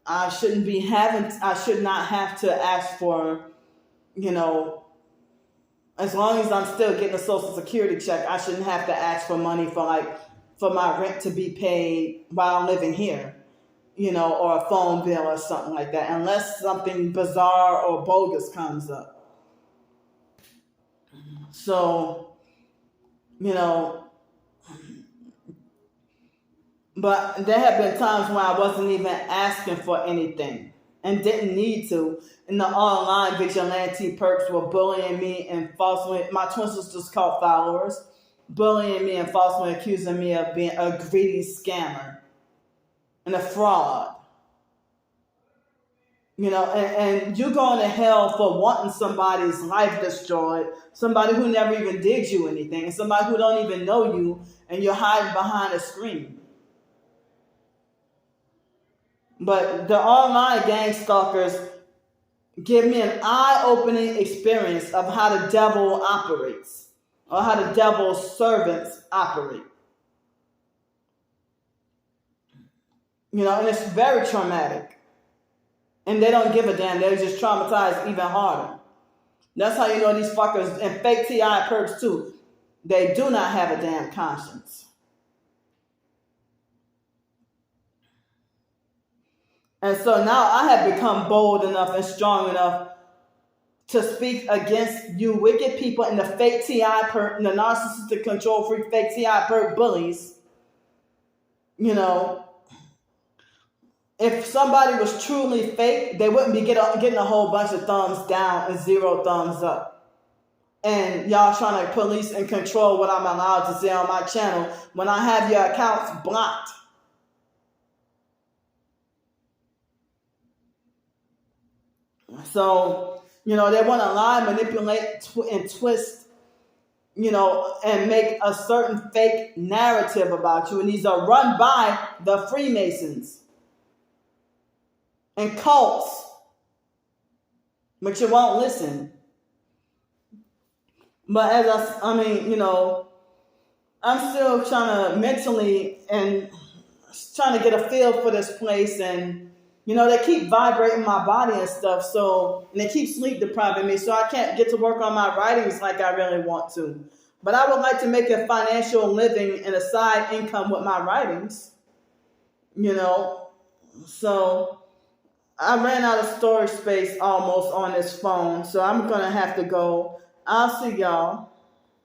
I should not have to ask for, as long as I'm still getting a Social Security check, I shouldn't have to ask for money for my rent to be paid while I'm living here, or a phone bill or something like that, unless something bizarre or bogus comes up. So, but there have been times when I wasn't even asking for anything and didn't need to. And the online vigilante perks were bullying me and falsely, my twin sisters called followers, bullying me and falsely accusing me of being a greedy scammer and a fraud. And you going to hell for wanting somebody's life destroyed, somebody who never even did you anything, and somebody who don't even know you, and you're hiding behind a screen. But the online gang stalkers give me an eye-opening experience of how the devil operates, or how the devil's servants operate. And it's very traumatic. And they don't give a damn. They're just traumatized even harder. That's how you know these fuckers, and fake TI perks too, they do not have a damn conscience. And so now I have become bold enough and strong enough to speak against you wicked people and the fake TI perp, the narcissistic control freak fake TI perp bullies. You know, if somebody was truly fake, they wouldn't be getting a whole bunch of thumbs down and 0 thumbs up. And y'all trying to police and control what I'm allowed to say on my channel when I have your accounts blocked. So, they want to lie, manipulate, and twist, and make a certain fake narrative about you. And these are run by the Freemasons and cults. But you won't listen. But as I'm still trying to mentally and trying to get a feel for this place, and they keep vibrating my body and stuff, and they keep sleep depriving me, so I can't get to work on my writings like I really want to. But I would like to make a financial living and a side income with my writings, So I ran out of storage space almost on this phone, so I'm going to have to go. I'll see y'all.